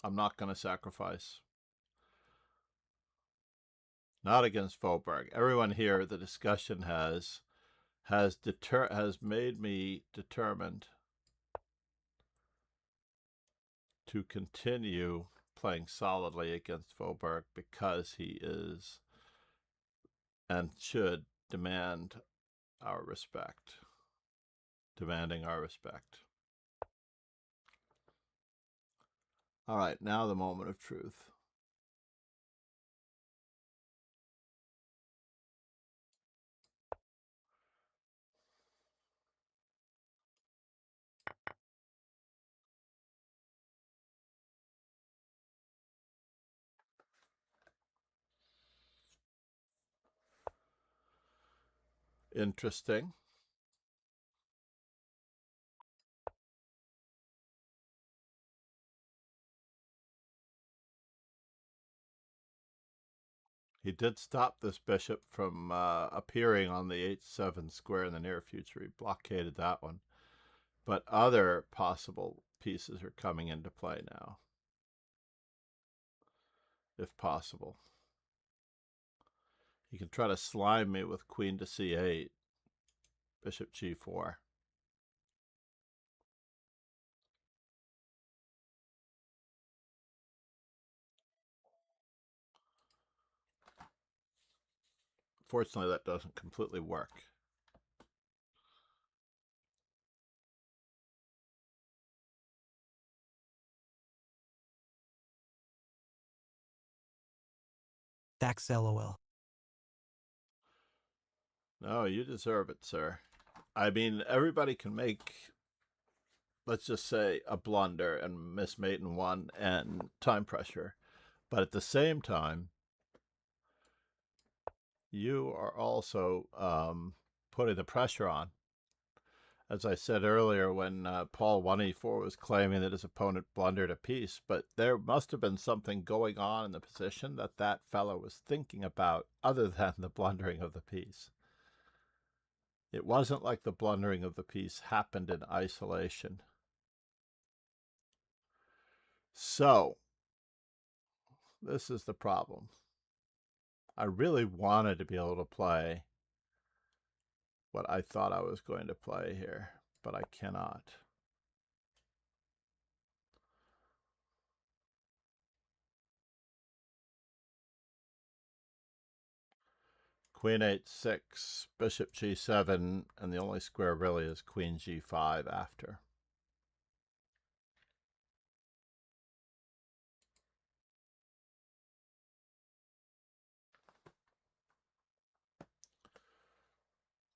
I'm not going to sacrifice. Not against Faubourg. Everyone here, the discussion has made me determined to continue playing solidly against Faubourg because he is and should demand our respect. Demanding our respect. All right, now the moment of truth. Interesting. He did stop this bishop from appearing on the h7 square in the near future. He blockaded that one. But other possible pieces are coming into play now, if possible. He can try to slime me with queen to c8, bishop g4. Fortunately, that doesn't completely work. Dax LOL. No, you deserve it, sir. I mean, everybody can make, let's just say, a blunder and miss mate in 1 and time pressure. But at the same time, you are also putting the pressure on. As I said earlier, when Paul 1e4 was claiming that his opponent blundered a piece, but there must have been something going on in the position that that fellow was thinking about other than the blundering of the piece. It wasn't like the blundering of the piece happened in isolation. So, this is the problem. I really wanted to be able to play what I thought I was going to play here, but I cannot. Queen h6, bishop g7, and the only square really is queen g5 after.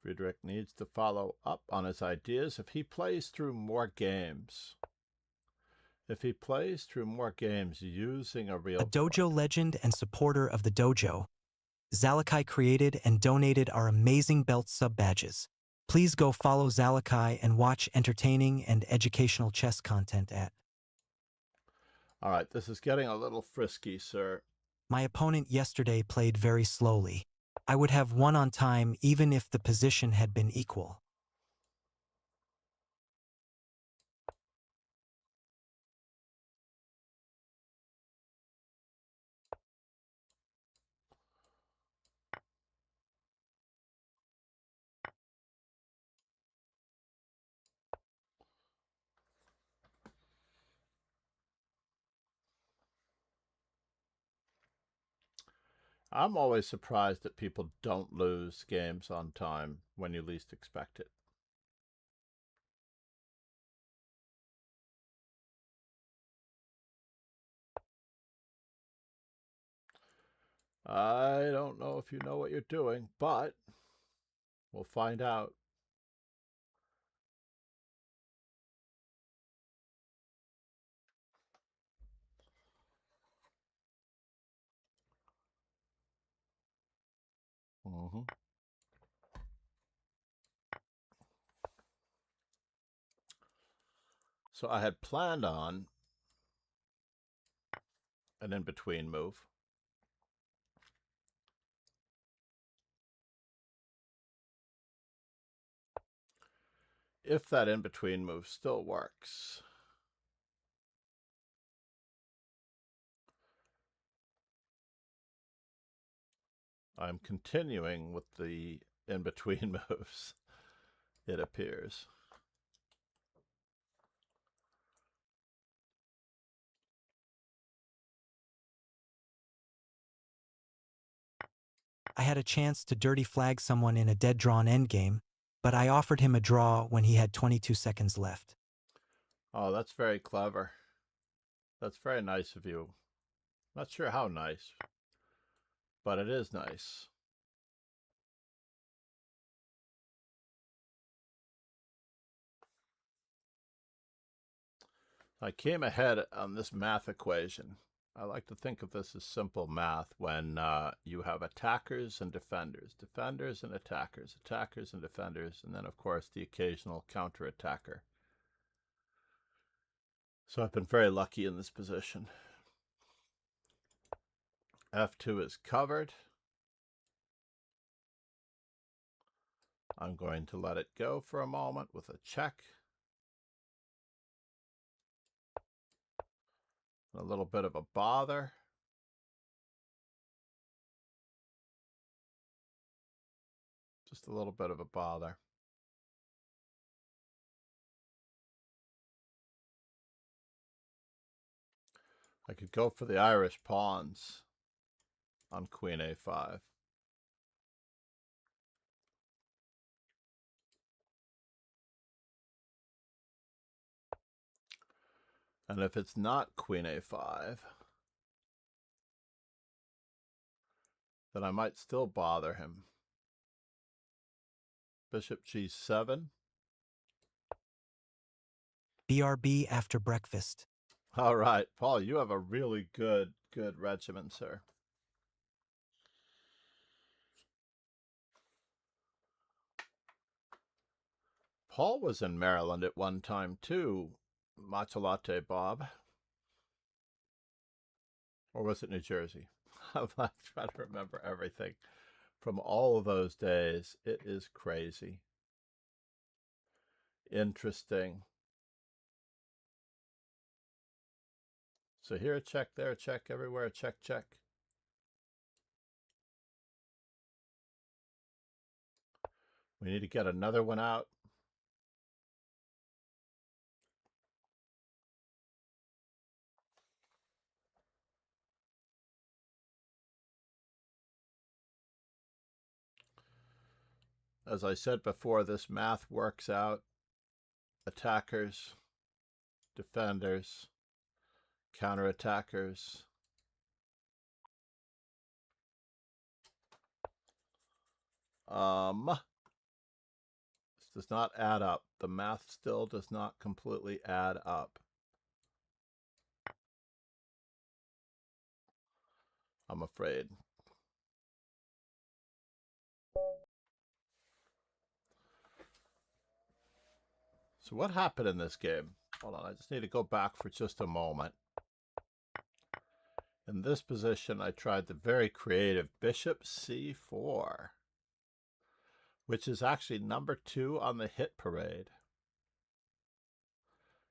Friedrich needs to follow up on his ideas if he plays through more games. If he plays through more games using a real A Dojo board. legend and supporter of the Dojo, Zalakai created and donated our amazing belt sub-badges. Please go follow Zalakai and watch entertaining and educational chess content at. All right, this is getting a little frisky, sir. My opponent yesterday played very slowly. I would have won on time even if the position had been equal. I'm always surprised that people don't lose games on time when you least expect it. I don't know if you know what you're doing, but we'll find out. So I had planned on an in-between move. If that in-between move still works. I'm continuing with the in-between moves, it appears. I had a chance to dirty flag someone in a dead-drawn endgame, but I offered him a draw when he had 22 seconds left. Oh, that's very clever. That's very nice of you. Not sure how nice, but it is nice. I came ahead on this math equation. I like to think of this as simple math when you have attackers and defenders, defenders and attackers, attackers and defenders, and then, of course, the occasional counter-attacker. So I've been very lucky in this position. F2 is covered. I'm going to let it go for a moment with a check. A little bit of a bother. Just a little bit of a bother. I could go for the Irish pawns on Queen A5. And if it's not Queen A5, then I might still bother him. Bishop G7. BRB after breakfast. All right, Paul, you have a really good regimen, sir. Paul was in Maryland at one time, too. Matcha Latte Bob. Or was it New Jersey? I'm trying to remember everything from all of those days. It is crazy. Interesting. So here a check, there a check, everywhere a check, check. We need to get another one out. As I said before, this math works out. Attackers, defenders, counterattackers. This does not add up. The math still does not completely add up. I'm afraid. So what happened in this game? Hold on, I just need to go back for just a moment. In this position, I tried the very creative Bishop C4, which is actually number 2 on the hit parade.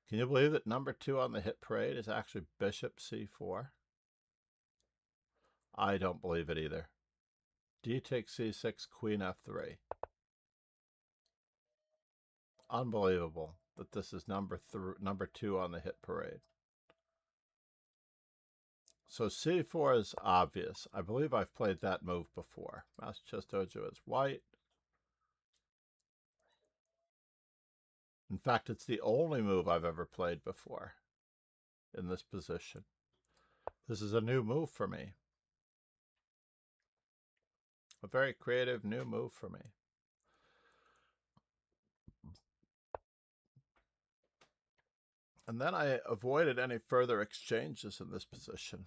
Can you believe that number 2 on the hit parade is actually Bishop C4? I don't believe it either. D takes C6, Queen F3. Unbelievable that this is number 2 on the hit parade. So C4 is obvious. I believe I've played that move before. Master Chess Dojo is white. In fact, it's the only move I've ever played before in this position. This is a new move for me. A very creative new move for me. And then I avoided any further exchanges in this position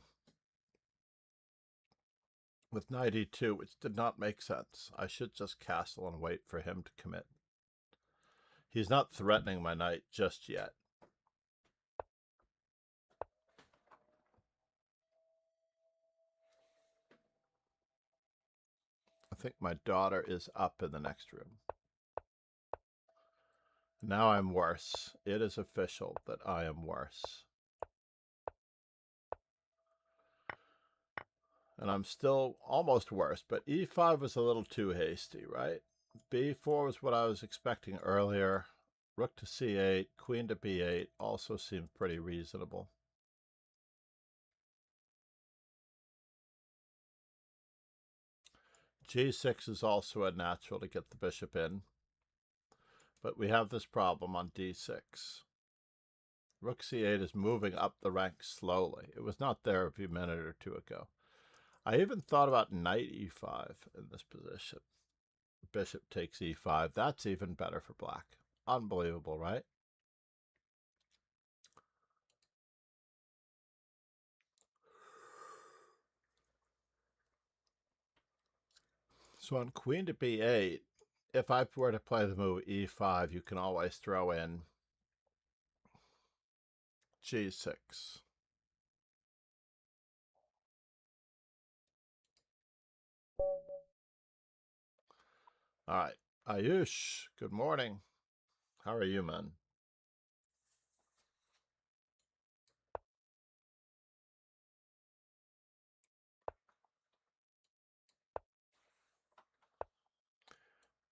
with knight e2, which did not make sense. I should just castle and wait for him to commit. He's not threatening my knight just yet. I think my daughter is up in the next room. Now I'm worse. It is official that I am worse. And I'm still almost worse, but e5 was a little too hasty, right? b4 was what I was expecting earlier. Rook to c8, queen to b8 also seemed pretty reasonable. g6 is also a natural to get the bishop in. But we have this problem on d6. Rook c8 is moving up the ranks slowly. It was not there a minute or two ago. I even thought about knight e5 in this position. Bishop takes e5. That's even better for black. Unbelievable, right? So on queen to b8, if I were to play the move e5, you can always throw in g6. All right. Ayush, good morning. How are you, man?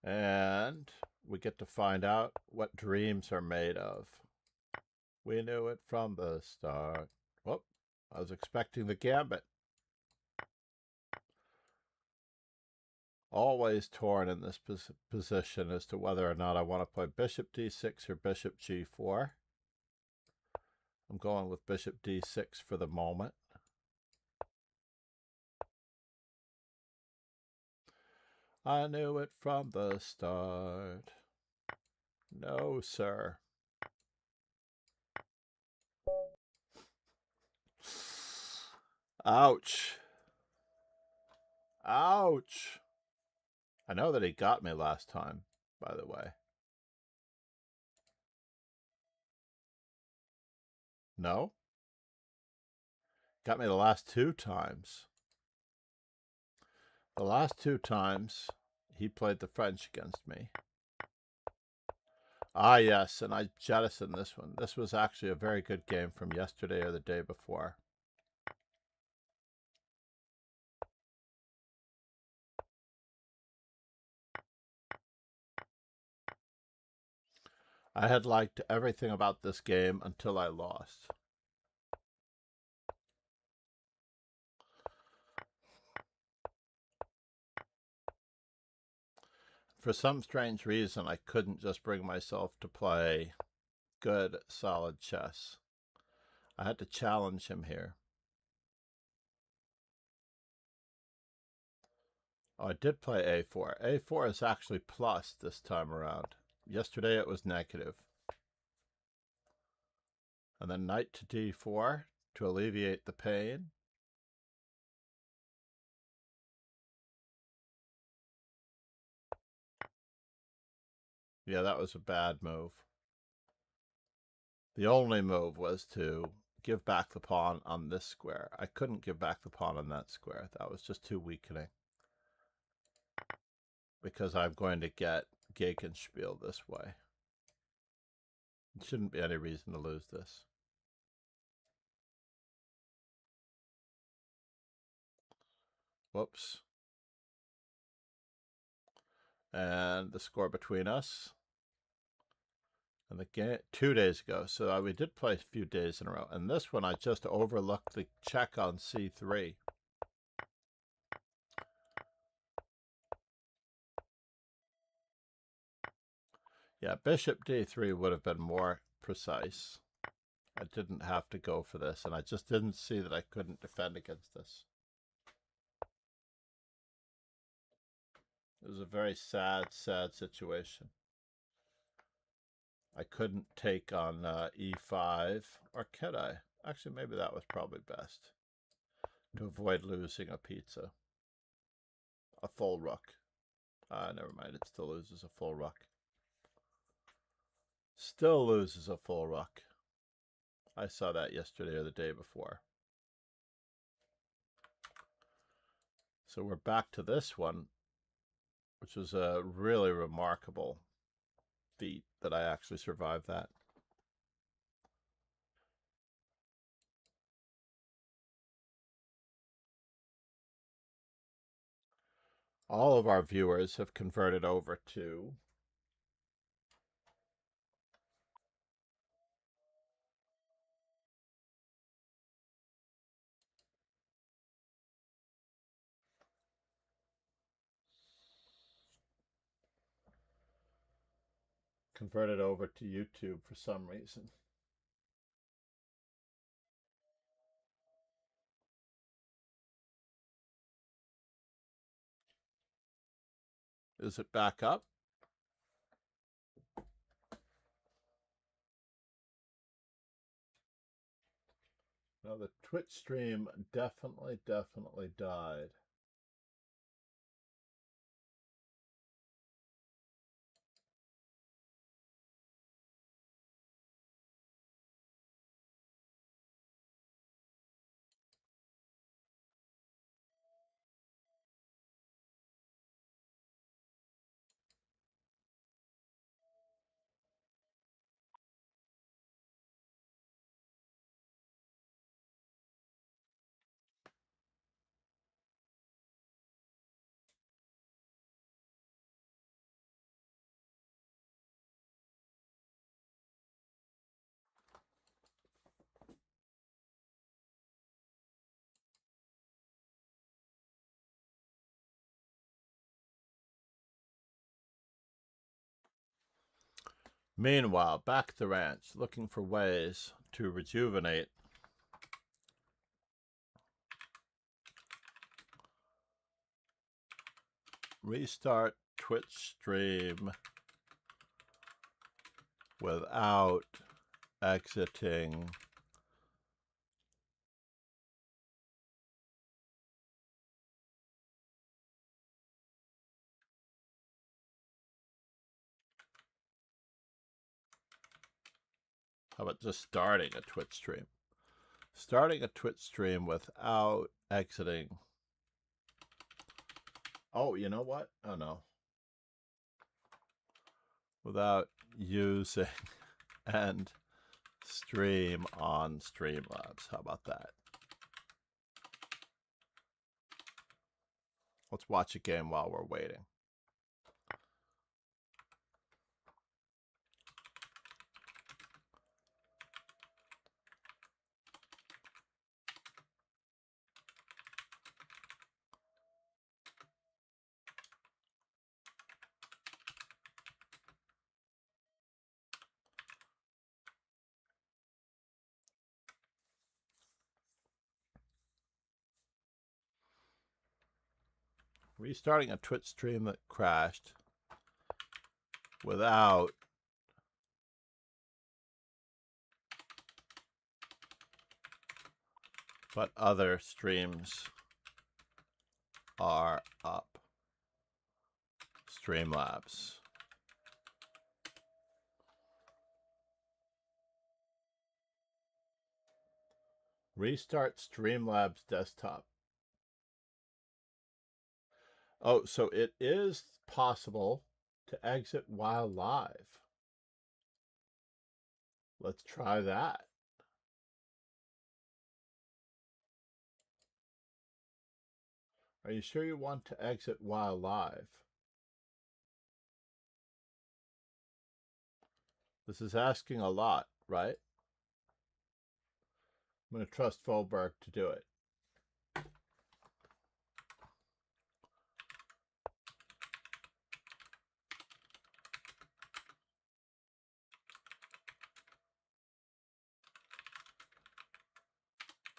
And we get to find out what dreams are made of. We knew it from the start. Whoop, I was expecting the Gambit. Always torn in this position as to whether or not I want to play bishop d6 or bishop g4. I'm going with bishop d6 for the moment. I knew it from the start. No, sir. Ouch. Ouch. I know that he got me last time, by the way. No? Got me the last 2 times. The last 2 times, he played the French against me. Ah, yes, and I jettisoned this one. This was actually a very good game from yesterday or the day before. I had liked everything about this game until I lost. For some strange reason, I couldn't just bring myself to play good, solid chess. I had to challenge him here. Oh, I did play a4. a4 is actually plus this time around. Yesterday it was negative. And then knight to d4 to alleviate the pain. Yeah, that was a bad move. The only move was to give back the pawn on this square. I couldn't give back the pawn on that square. That was just too weakening. Because I'm going to get Gegenspiel this way. There shouldn't be any reason to lose this. Whoops. And the score between us. And the game 2 days ago. So we did play a few days in a row. And this one I just overlooked the check on c3. Yeah, bishop d3 would have been more precise. I didn't have to go for this, and I just didn't see that I couldn't defend against this. It was a very sad, sad situation. I couldn't take on e5, or could I? Actually, maybe that was probably best to avoid losing a pizza. A full rook. Never mind, it still loses a full rook. Still loses a full rook. I saw that yesterday or the day before. So we're back to this one, which was a really remarkable feat that I actually survived that. All of our viewers have converted over to YouTube for some reason. Is it back up? No, the Twitch stream definitely died. Meanwhile, back at the ranch, looking for ways to rejuvenate. Restart Twitch stream without exiting How about just starting a Twitch stream? Starting a Twitch stream without exiting. Oh, you know what? Oh, no. Without using and stream on Streamlabs. How about that? Let's watch a game while we're waiting. Restarting a Twitch stream that crashed without but other streams are up. Streamlabs. Restart Streamlabs desktop. Oh, so it is possible to exit while live. Let's try that. Are you sure you want to exit while live? This is asking a lot, right? I'm going to trust Volberg to do it.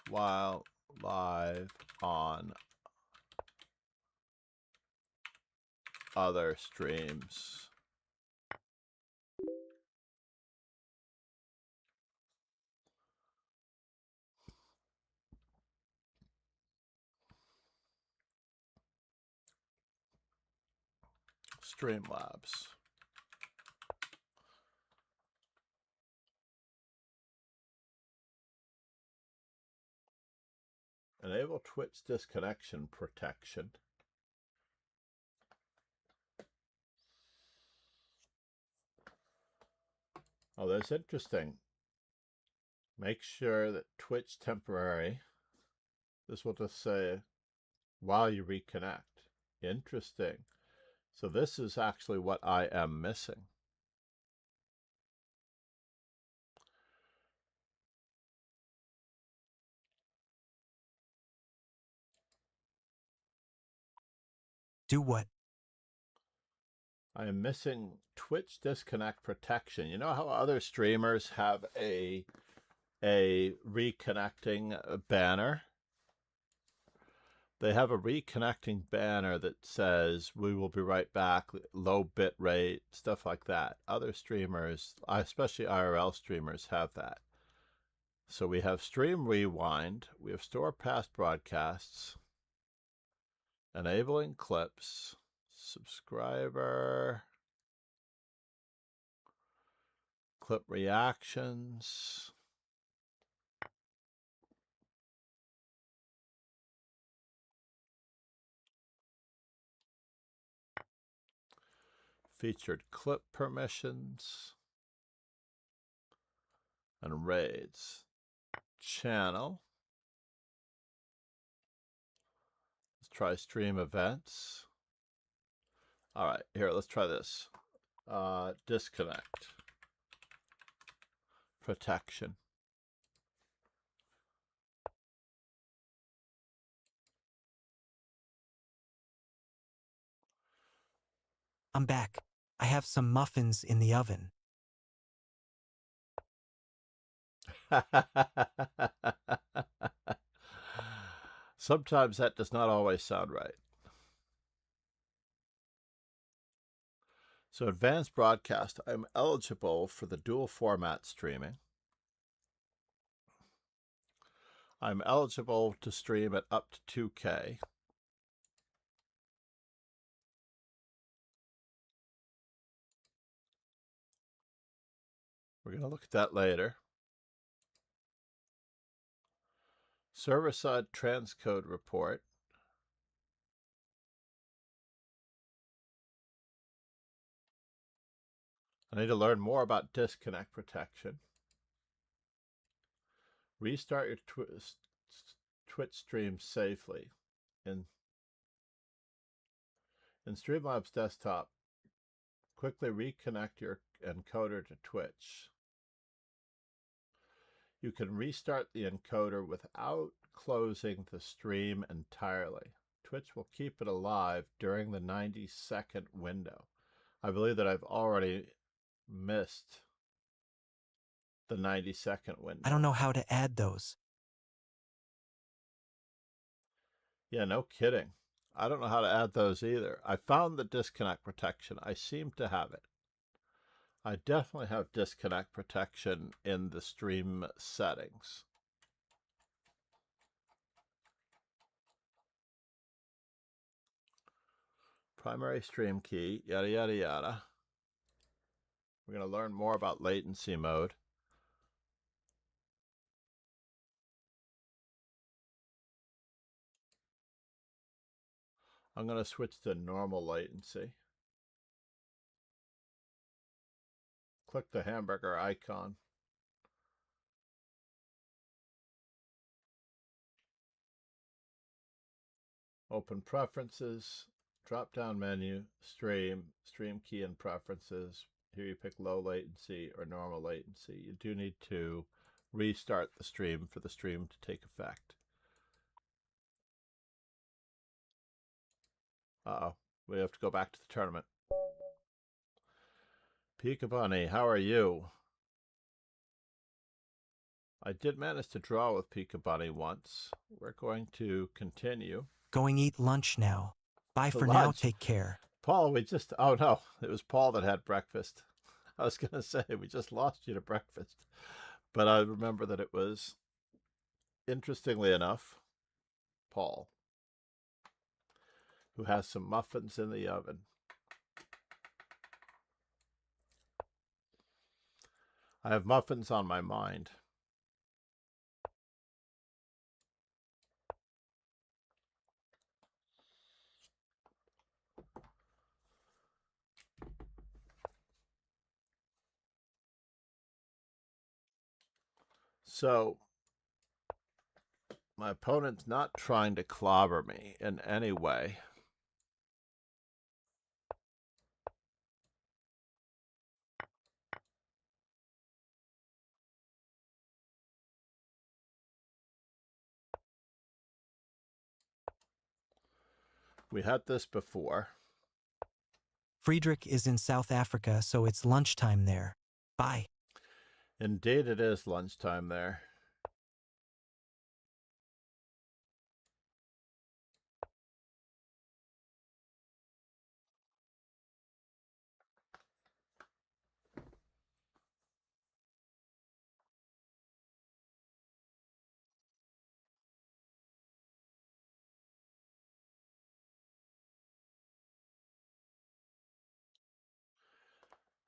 While live on other streams. Streamlabs. Enable Twitch disconnection protection. Oh, that's interesting. Make sure that Twitch temporary. This will just say while you reconnect. Interesting. So this is actually what I am missing. Do what? I am missing Twitch disconnect protection. You know how other streamers have a reconnecting banner? They have a reconnecting banner that says, we will be right back, low bit rate, stuff like that. Other streamers, especially IRL streamers, have that. So we have Stream Rewind, we have Store Past Broadcasts, Enabling Clips, Subscriber, Clip Reactions, Featured Clip Permissions, and Raids. Channel. Let's try Stream Events. All right, here, let's try this. Disconnect. Protection. I'm back. I have some muffins in the oven. Sometimes that does not always sound right. So advanced broadcast, I'm eligible for the dual format streaming. I'm eligible to stream at up to 2K. We're going to look at that later. Server-side transcode report. I need to learn more about disconnect protection. Restart your Twitch stream safely. In Streamlabs desktop, quickly reconnect your encoder to Twitch. You can restart the encoder without closing the stream entirely. Twitch will keep it alive during the 90-second window. I believe that I've already missed the 90-second window. I don't know how to add those. Yeah, no kidding. I don't know how to add those either. I found the disconnect protection. I seem to have it. I definitely have disconnect protection in the stream settings. Primary stream key, yada, yada, yada. We're going to learn more about latency mode. I'm going to switch to normal latency. Click the hamburger icon. Open Preferences, drop-down menu, Stream key and Preferences. Here you pick low latency or normal latency. You do need to restart the stream for the stream to take effect. Uh-oh, we have to go back to the tournament. Peeka Bunny, how are you? I did manage to draw with Peeka Bunny once. We're going to continue. Going eat lunch now. Bye for Lunch. now, take care. Paul, oh no, it was Paul that had breakfast. I was going to say, we just lost you to breakfast. But I remember that it was, interestingly enough, Paul, who has some muffins in the oven. I have muffins on my mind. So, my opponent's not trying to clobber me in any way. We had this before. Friedrich is in South Africa, so it's lunchtime there. Bye. Indeed, it is lunchtime there.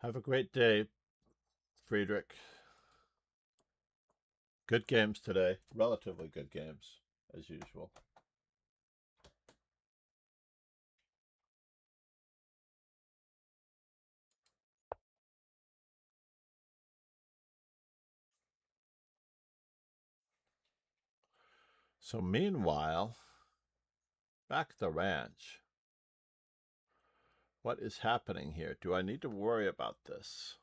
Have a great day, Friedrich. Good games today. Relatively good games, as usual. So meanwhile, back at the ranch, what is happening here? Do I need to worry about this?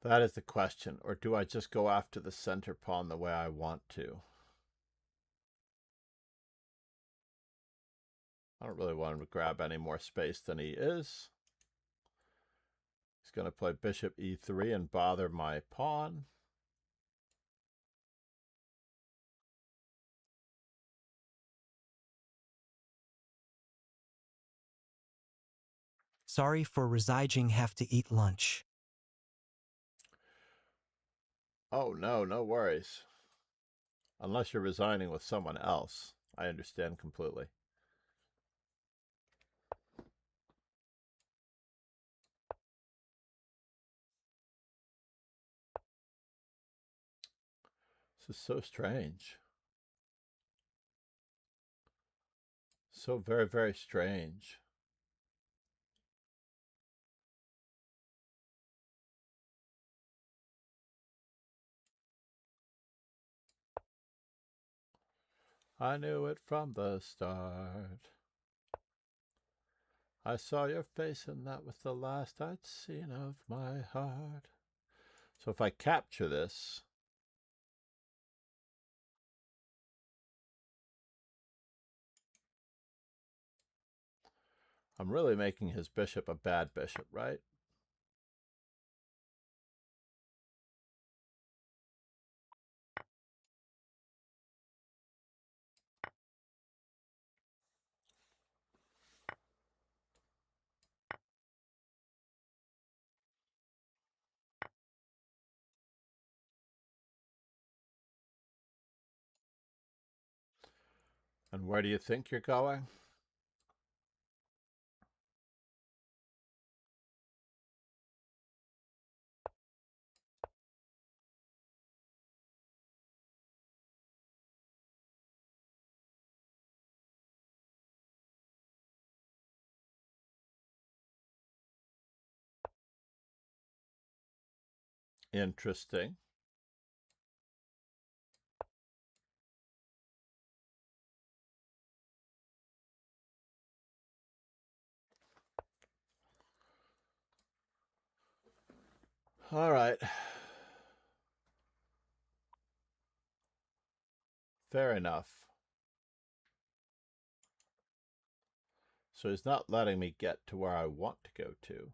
That is the question. Or do I just go after the center pawn the way I want to? I don't really want him to grab any more space than he is. He's going to play bishop e3 and bother my pawn. Sorry for resigning, have to eat lunch. Oh, no, no worries. Unless you're resigning with someone else. I understand completely. This is so strange. So very, very strange. I knew it from the start. I saw your face and that was the last I'd seen of my heart. So if I capture this, I'm really making his bishop a bad bishop, right? And where do you think you're going? Interesting. All right. Fair enough. So he's not letting me get to where I want to go to.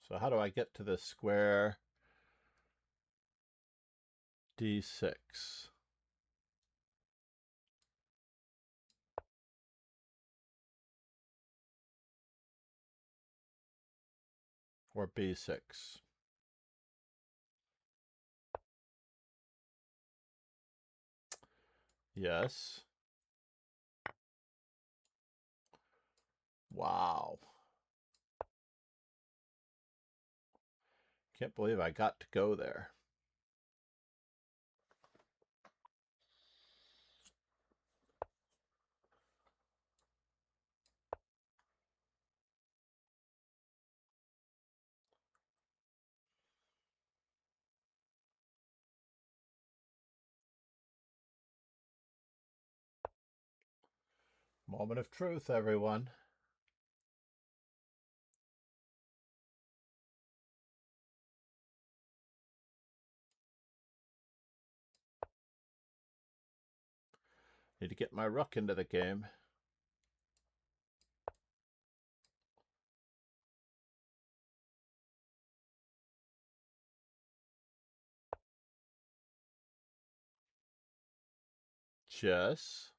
So how do I get to this square? D6. Or B6. Yes. Wow. Can't believe I got to go there. Moment of truth, everyone. Need to get my rook into the game. Chess.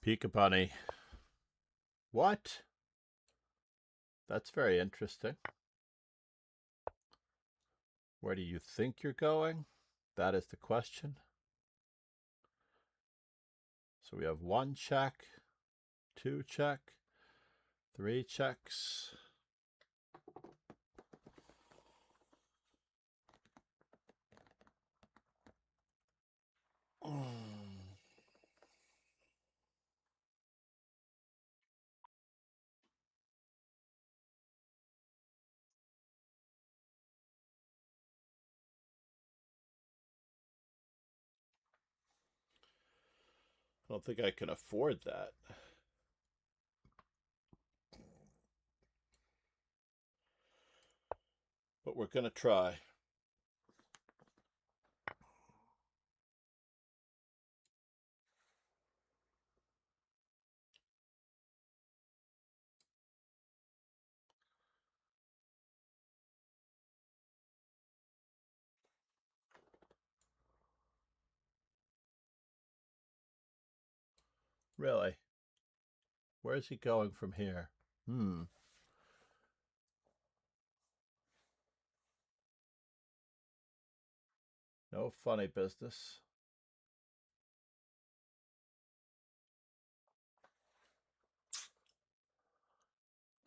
Peeka bunny. What? That's very interesting. Where do you think you're going? That is the question. So we have 1 check, 2 check, 3 checks. I don't think I can afford that. But we're going to try. Really? Where is he going from here? No funny business.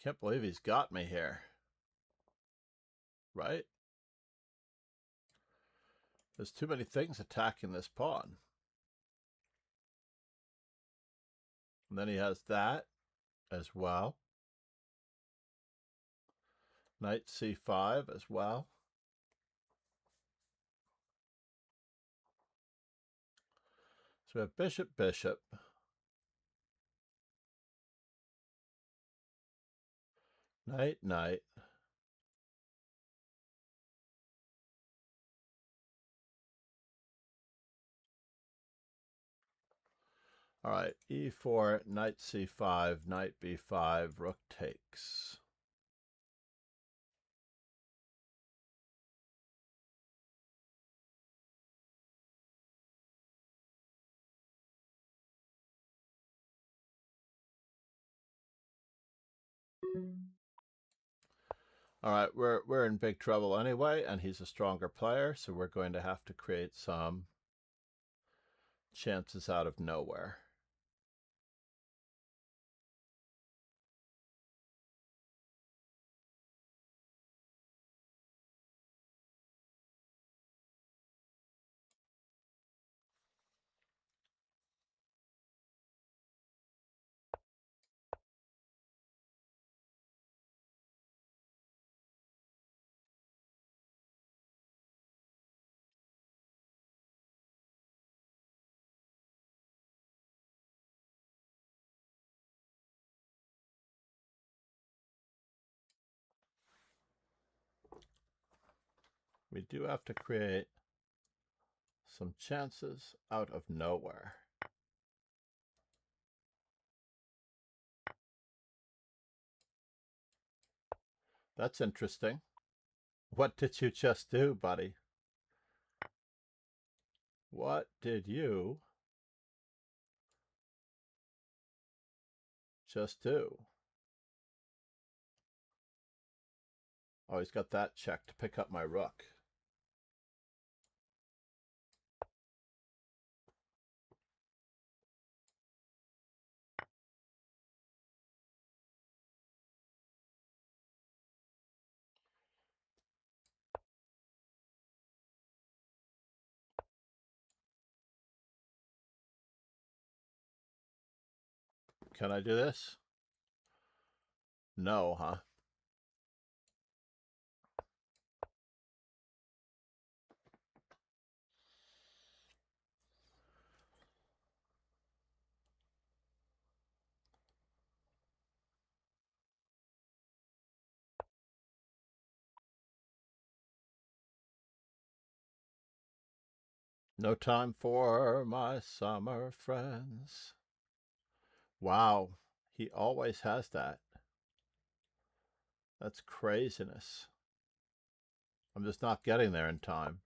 Can't believe he's got me here. Right? There's too many things attacking this pawn. And then he has that. as well. Knight c5 as well. So we have bishop, bishop. Knight, knight. All right, e4, knight c5, knight b5, rook takes. All right, we're in big trouble anyway, and he's a stronger player, so we're going to have to create some chances out of nowhere. We do have to create some chances out of nowhere. That's interesting. What did you just do, buddy? What did you just do? Oh, he's got that check to pick up my rook. Can I do this? No, huh? No time for my summer friends. Wow, he always has that. That's craziness. I'm just not getting there in time.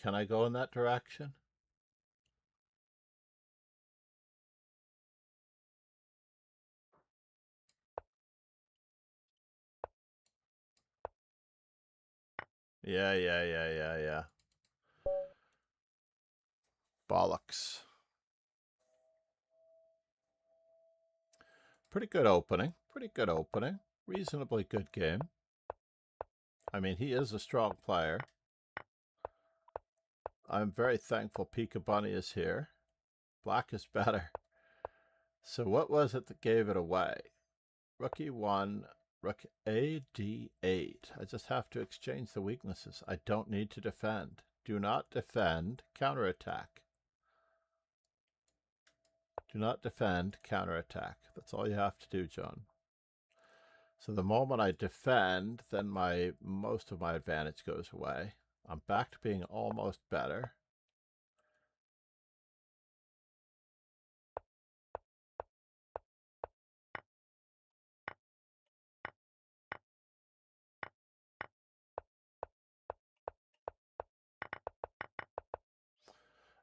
Can I go in that direction? Yeah. Bollocks. Pretty good opening. Pretty good opening. Reasonably good game. I mean, he is a strong player. I'm very thankful Peeka Bunny is here. Black is better. So what was it that gave it away? Rook e1, rook a d8. I just have to exchange the weaknesses. I don't need to defend. Do not defend, counterattack. Do not defend, counterattack. That's all you have to do, John. So the moment I defend, then most of my advantage goes away. I'm back to being almost better.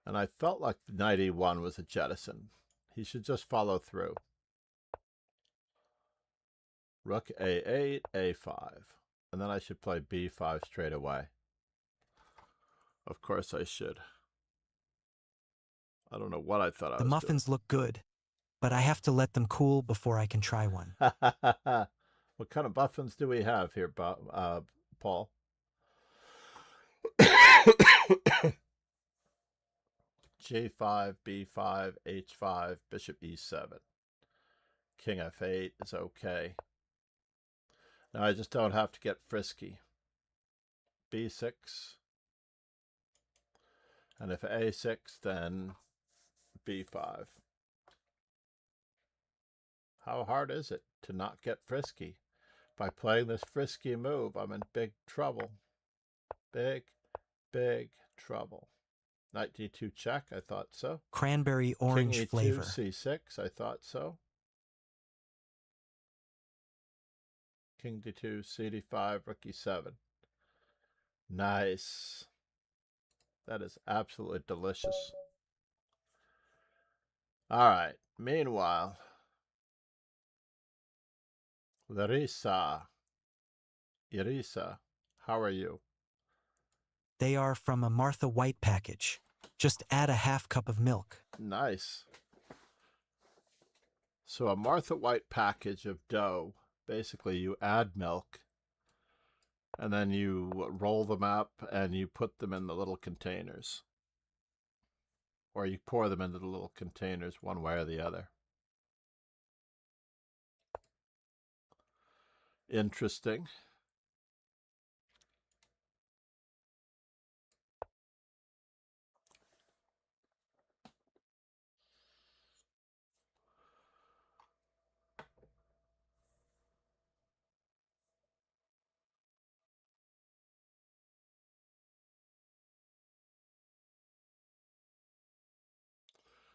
And I felt like knight e1 was a jettison. He should just follow through. Rook a8, a5. And then I should play b5 straight away. Of course I should. I don't know what I thought I was The muffins look good, but I have to let them cool before I can try one. doing. What kind of muffins do we have here, Paul? G5, B5, H5, Bishop E7. King F8 is okay. Now I just don't have to get frisky. B6. And if A6, then B5. How hard is it to not get frisky? By playing this frisky move, I'm in big trouble. Big, big trouble. Knight D2 check, I thought so. Cranberry orange King E2, flavor. C6, I thought so. King D2, CD5, Rook E7. Nice. That is absolutely delicious. All right. Meanwhile, Larissa. Irisa, how are you? They are from a Martha White package. Just add a half cup of milk. Nice. So a Martha White package of dough, basically you add milk, and then you roll them up and you put them in the little containers. Or you pour them into the little containers one way or the other. Interesting.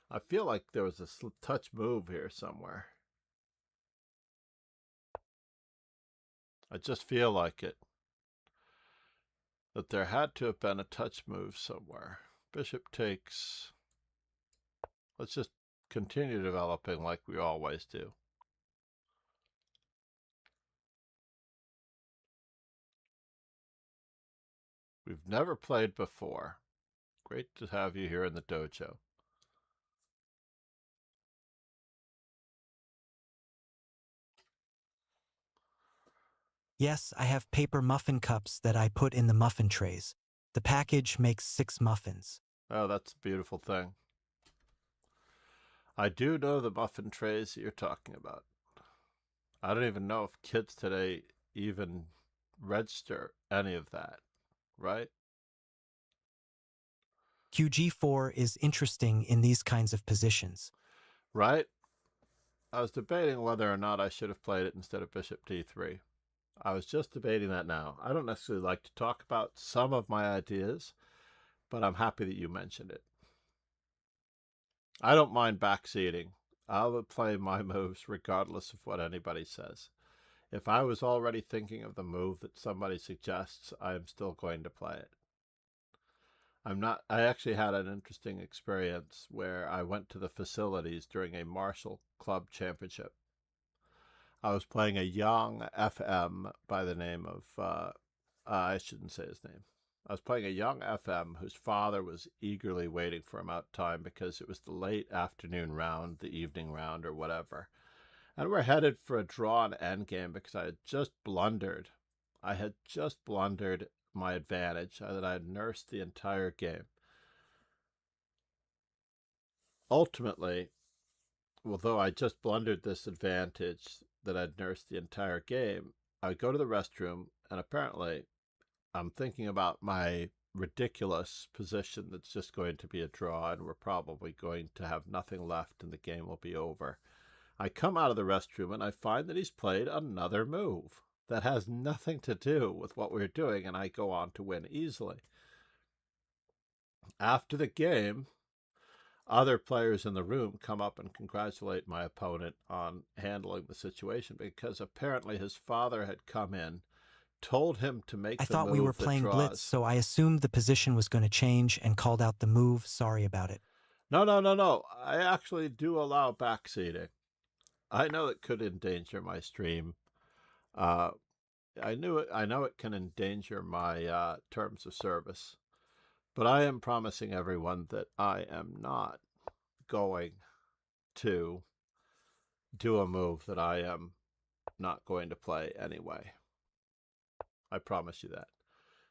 I feel like there was a touch move here somewhere. I just feel like it. That there had to have been a touch move somewhere. Bishop takes. Let's just continue developing like we always do. We've never played before. Great to have you here in the dojo. Yes, I have paper muffin cups that I put in the muffin trays. The package makes 6 muffins. Oh, that's a beautiful thing. I do know the muffin trays that you're talking about. I don't even know if kids today even register any of that, right? QG4 is interesting in these kinds of positions. Right? I was debating whether or not I should have played it instead of Bishop D3. I was just debating that now. I don't necessarily like to talk about some of my ideas, but I'm happy that you mentioned it. I don't mind backseating. I'll play my moves regardless of what anybody says. If I was already thinking of the move that somebody suggests, I am still going to play it. I actually had an interesting experience where I went to the facilities during a Marshall Club Championship. I was playing a young FM by the name of, I shouldn't say his name. I was playing a young FM whose father was eagerly waiting for him out time because it was the late afternoon round, the evening round, or whatever. And we're headed for a draw in Endgame because I had just blundered. I had just blundered my advantage that I had nursed the entire game. Ultimately, although I just blundered this advantage that I'd nursed the entire game, I go to the restroom, and apparently I'm thinking about my ridiculous position that's just going to be a draw, and we're probably going to have nothing left, and the game will be over. I come out of the restroom, and I find that he's played another move that has nothing to do with what we're doing, and I go on to win easily. After the game, other players in the room come up and congratulate my opponent on handling the situation because apparently his father had come in, told him to make I the thought move we were that playing draws. Blitz, so I assumed the position was going to change and called out the move. Sorry about it. No. I actually do allow backseating. I know it could endanger my stream. I know it can endanger my terms of service. But I am promising everyone that I am not going to do a move that I am not going to play anyway. I promise you that.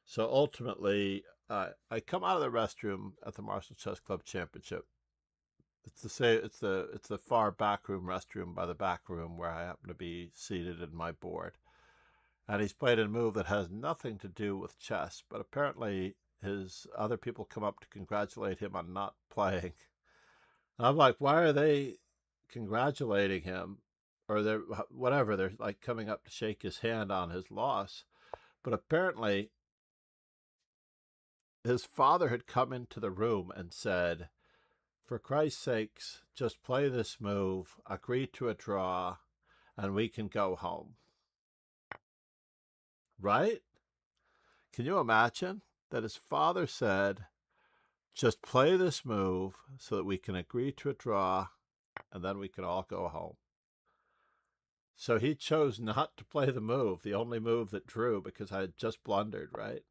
So ultimately, I come out of the restroom at the Marshall Chess Club Championship. It's the far backroom restroom by the back room where I happen to be seated in my board. And he's played a move that has nothing to do with chess, but apparently his other people come up to congratulate him on not playing. And I'm like, why are they congratulating him? Or they're whatever, they're like coming up to shake his hand on his loss. But apparently his father had come into the room and said, for Christ's sakes, just play this move, agree to a draw, and we can go home. Right? Can you imagine that his father said, just play this move so that we can agree to a draw, and then we can all go home? So he chose not to play the move, the only move that drew, because I had just blundered, right?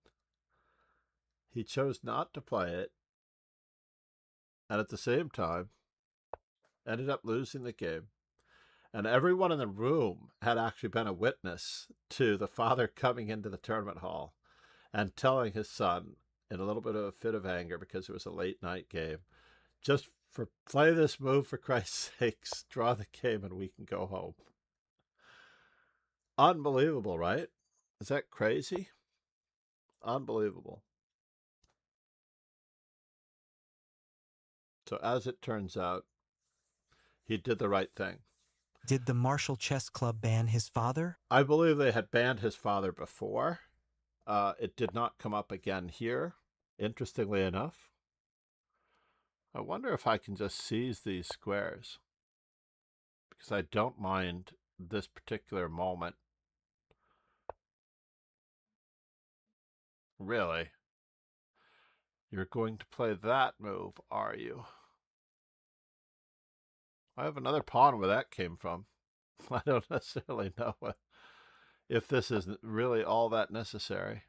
He chose not to play it, and at the same time, ended up losing the game. And everyone in the room had actually been a witness to the father coming into the tournament hall and telling his son, in a little bit of a fit of anger because it was a late night game, just play this move for Christ's sakes, draw the game, and we can go home. Unbelievable, right? Is that crazy? Unbelievable. So as it turns out, he did the right thing. Did the Marshall Chess Club ban his father? I believe they had banned his father before. It did not come up again here, interestingly enough. I wonder if I can just seize these squares, because I don't mind this particular moment. Really? You're going to play that move, are you? I have another pawn where that came from. I don't necessarily know if this is really all that necessary.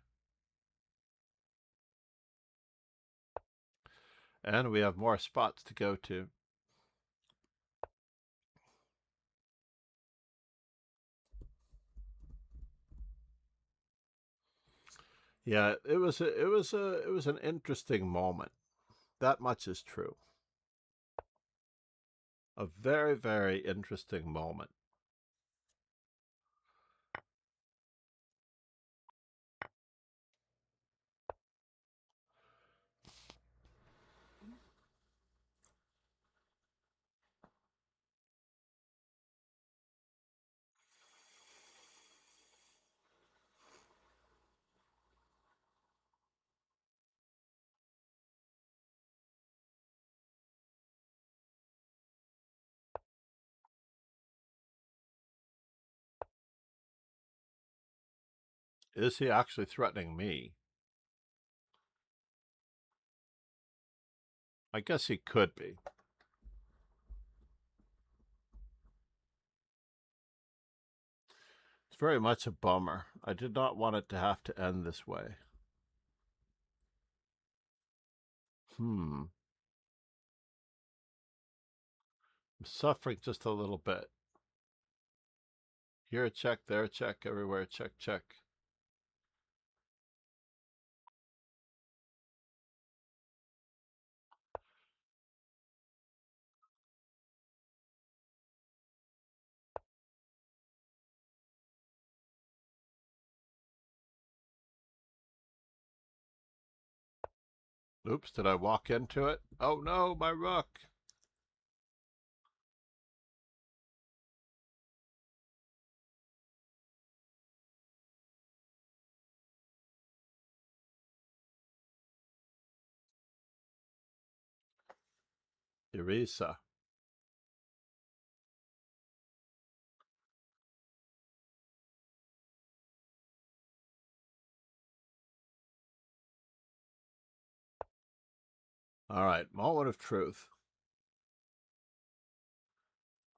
And we have more spots to go to. Yeah, it was an interesting moment. That much is true. A very, very interesting moment. Is he actually threatening me? I guess he could be. It's very much a bummer. I did not want it to have to end this way. I'm suffering just a little bit. Here a check, there a check, everywhere a check, check. Oops, did I walk into it? Oh no, my rook. Erisa. All right, moment of truth.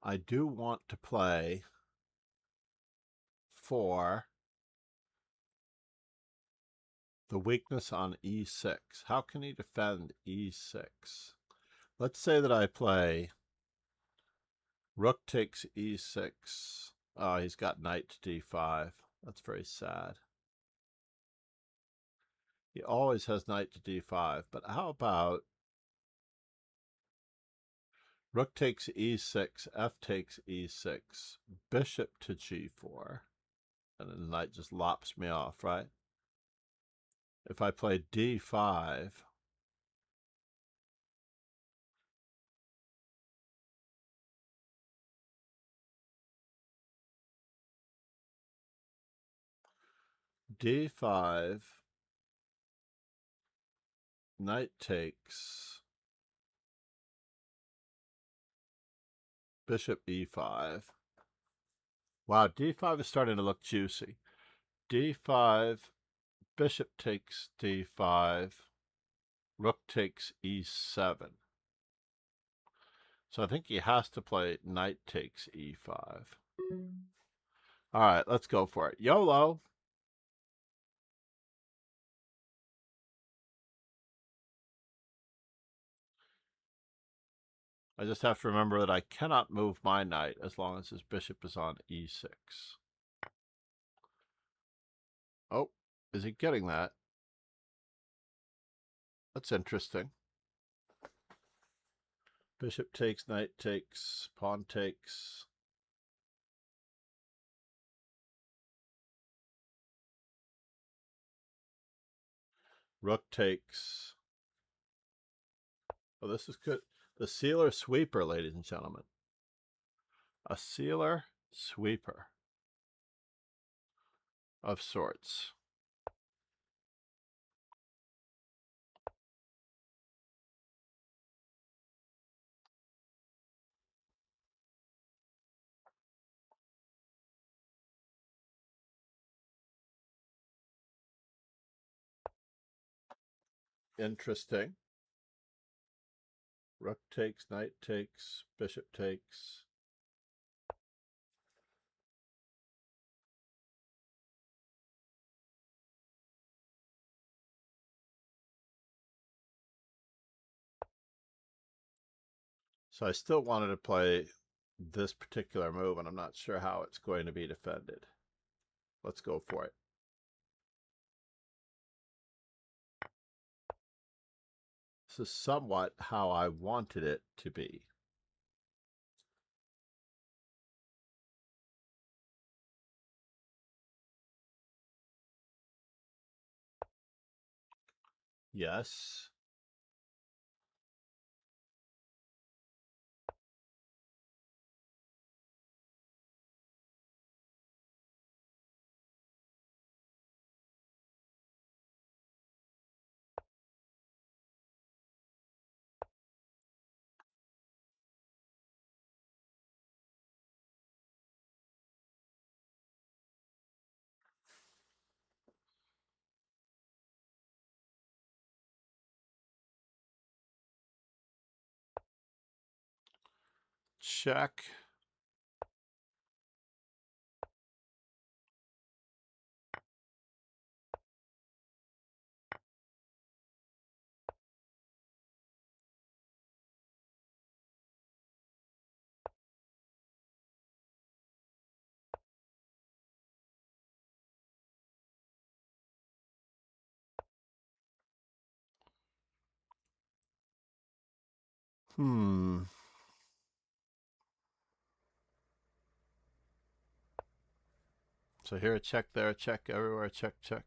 I do want to play for the weakness on e6. How can he defend e6? Let's say that I play rook takes e6, Oh, he's got knight to d5. That's very sad. He always has knight to d5, but how about rook takes e6, f takes e6, bishop to g4, and then the knight just lops me off, right? If I play d5, d5, knight takes, bishop e5. Wow, d5 is starting to look juicy. d5, bishop takes d5, rook takes e7. So I think he has to play knight takes e5. All right, let's go for it. YOLO. I just have to remember that I cannot move my knight as long as his bishop is on e6. Oh, is he getting that? That's interesting. Bishop takes, knight takes, pawn takes. Rook takes. Oh, this is good. The sealer sweeper, ladies and gentlemen. A sealer sweeper of sorts. Interesting. Rook takes, knight takes, bishop takes. So I still wanted to play this particular move, and I'm not sure how it's going to be defended. Let's go for it. This is somewhat how I wanted it to be. Yes. Check. So here a check, there a check, everywhere a check, check.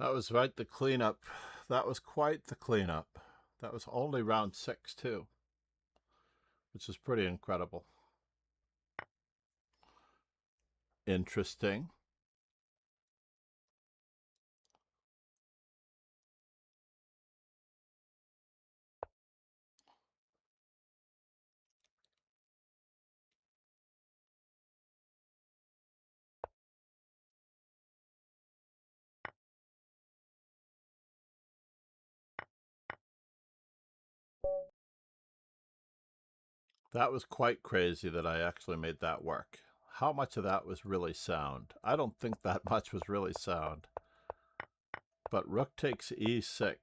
That was right, the cleanup. That was quite the cleanup. That was only round 6, too, which is pretty incredible. Interesting. That was quite crazy that I actually made that work. How much of that was really sound? I don't think that much was really sound. But rook takes e6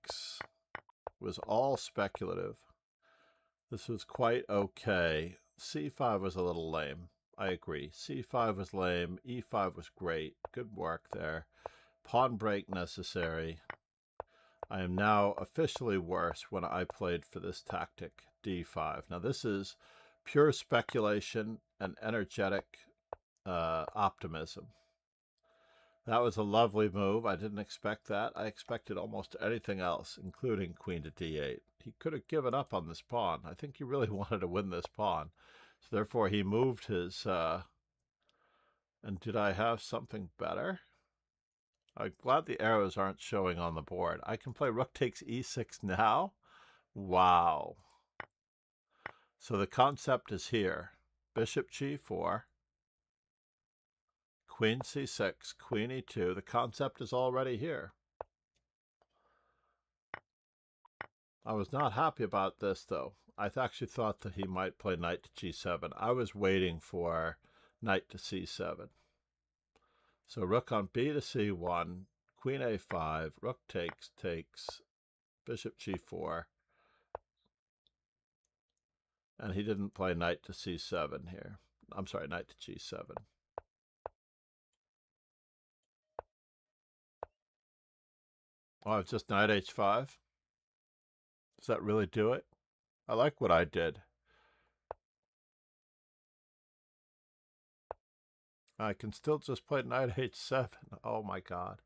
was all speculative. This was quite okay. c5 was a little lame. I agree. c5 was lame. e5 was great. Good work there. Pawn break necessary. I am now officially worse when I played for this tactic, d5. Now this is pure speculation and energetic optimism. That was a lovely move. I didn't expect that. I expected almost anything else, including queen to d8. He could have given up on this pawn. I think he really wanted to win this pawn. So therefore he moved his... and did I have something better? I'm glad the arrows aren't showing on the board. I can play rook takes e6 now? Wow. So the concept is here. Bishop g4. Queen c6, queen e2. The concept is already here. I was not happy about this, though. I actually thought that he might play knight to g7. I was waiting for knight to c7. So rook on b to c1, queen a5, rook takes, bishop g4. And he didn't play knight to c7 here. I'm sorry, knight to g7. Oh, it's just knight h5? Does that really do it? I like what I did. I can still just play knight h7. Oh my god.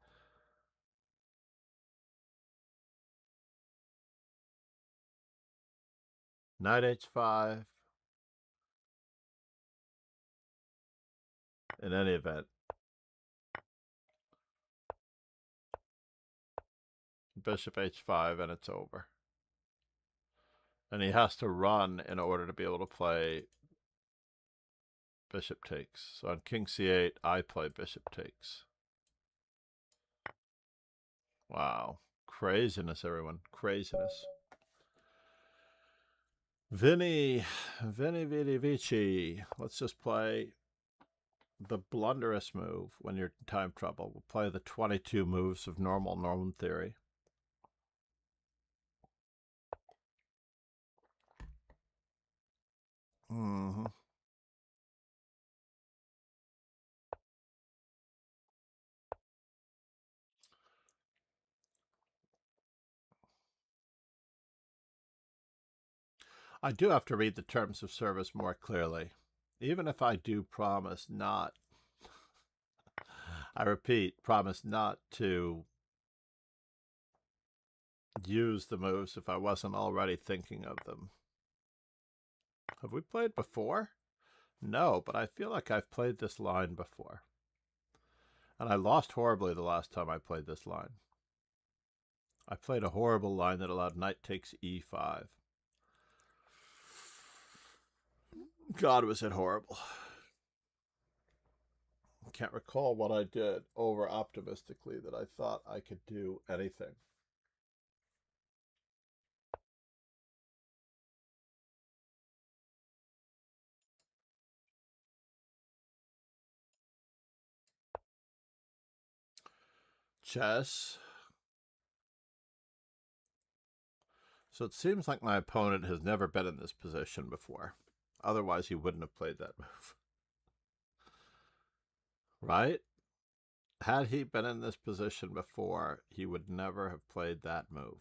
Knight h5. In any event. Bishop h5 and it's over. And he has to run in order to be able to play bishop takes. So on king c8, I play bishop takes. Wow. Craziness, everyone. Craziness. Vinnie Vici. Let's just play the blunderous move when you're in time trouble. We'll play the 22 moves of norm theory. I do have to read the terms of service more clearly. Even if I do promise not, I repeat, promise not to use the moves if I wasn't already thinking of them. Have we played before? No, but I feel like I've played this line before. And I lost horribly the last time I played this line. I played a horrible line that allowed knight takes e5. God, was it horrible. I can't recall what I did over optimistically that I thought I could do anything. Chess. So it seems like my opponent has never been in this position before. Otherwise, he wouldn't have played that move. Right? Had he been in this position before, he would never have played that move.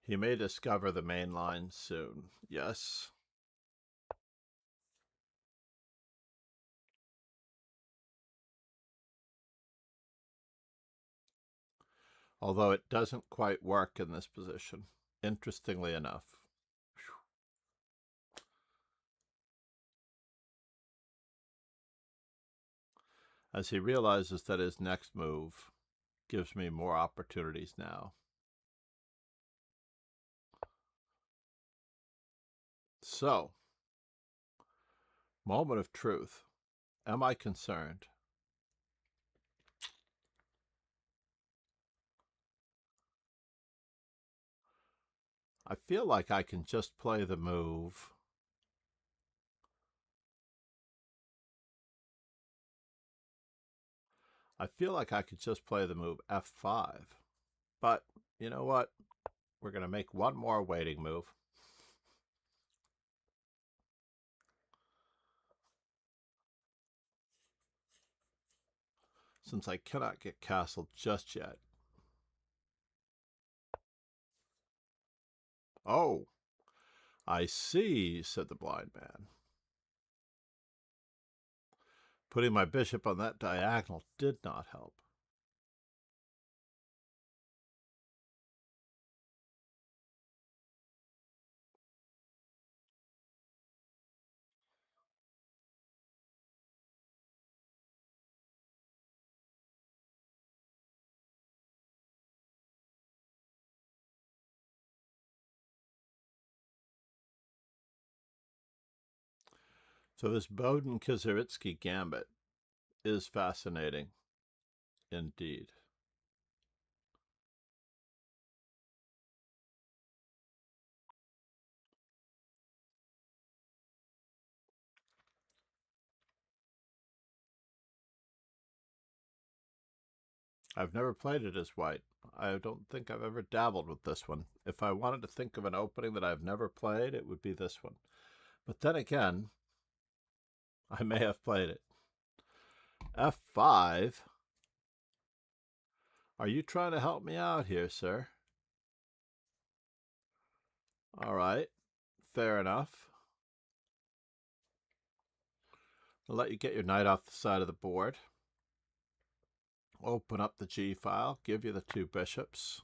He may discover the main line soon. Yes. Although it doesn't quite work in this position, interestingly enough. As he realizes that his next move gives me more opportunities now. So, moment of truth. Am I concerned? I feel like I can just play the move. I feel like I could just play the move F5. But, you know what? We're going to make one more waiting move. Since I cannot get castled just yet. Oh, I see, said the blind man. Putting my bishop on that diagonal did not help. So this Boden-Kieseritzky Gambit is fascinating indeed. I've never played it as white. I don't think I've ever dabbled with this one. If I wanted to think of an opening that I've never played, it would be this one. But then again, I may have played it. F5? Are you trying to help me out here, sir? All right, fair enough. I'll let you get your knight off the side of the board. Open up the G file, give you the two bishops.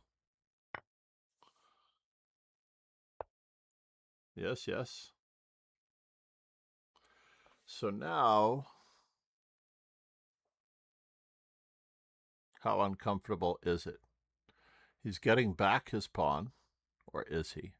Yes, yes. So now, how uncomfortable is it? He's getting back his pawn, or is he?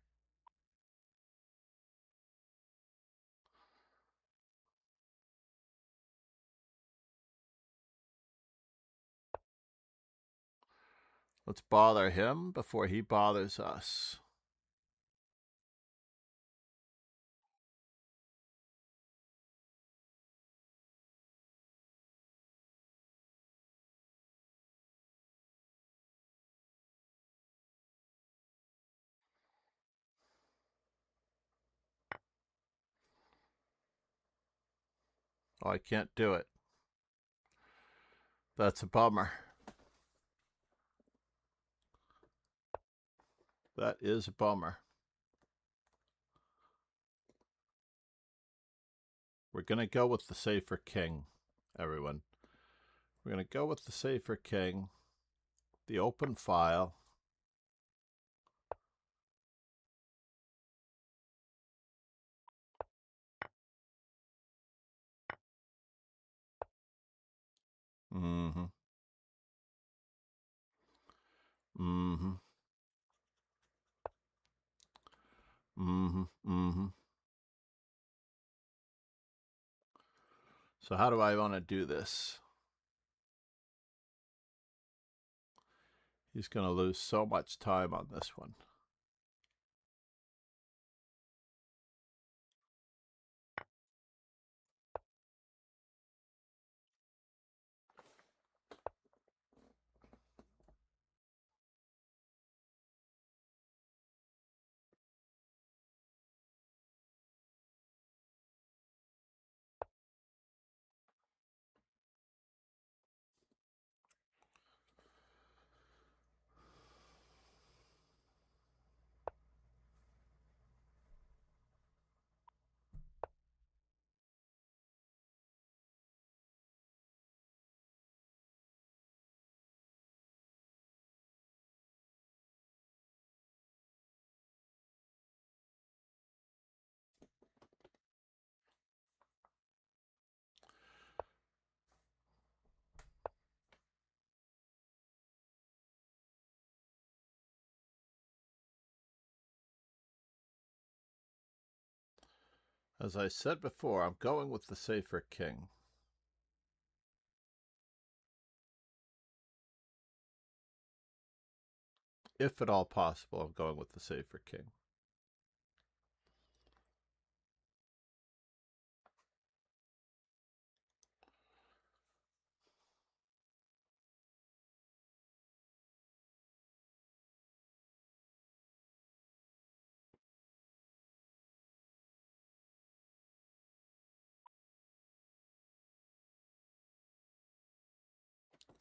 Let's bother him before he bothers us. Oh, I can't do it. That's a bummer. That is a bummer. We're going to go with the safer king, everyone. We're going to go with the safer king, the open file. Mm-hmm. Mm-hmm. Mm-hmm. Mm-hmm. So how do I want to do this? He's going to lose so much time on this one. As I said before, I'm going with the safer king. If at all possible, I'm going with the safer king.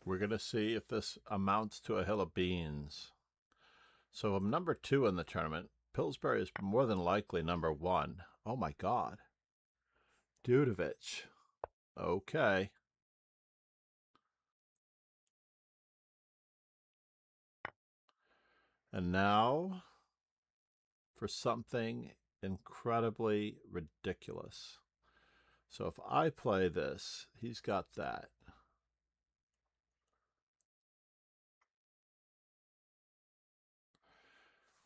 We're going to see if this amounts to a hill of beans. So I'm number 2 in the tournament. Pillsbury is more than likely number 1. Oh my God. Dudovich. Okay. And now for something incredibly ridiculous. So if I play this, he's got that.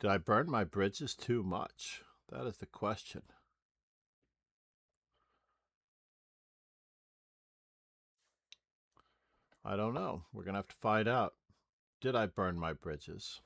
Did I burn my bridges too much? That is the question. I don't know. We're going to have to find out. Did I burn my bridges?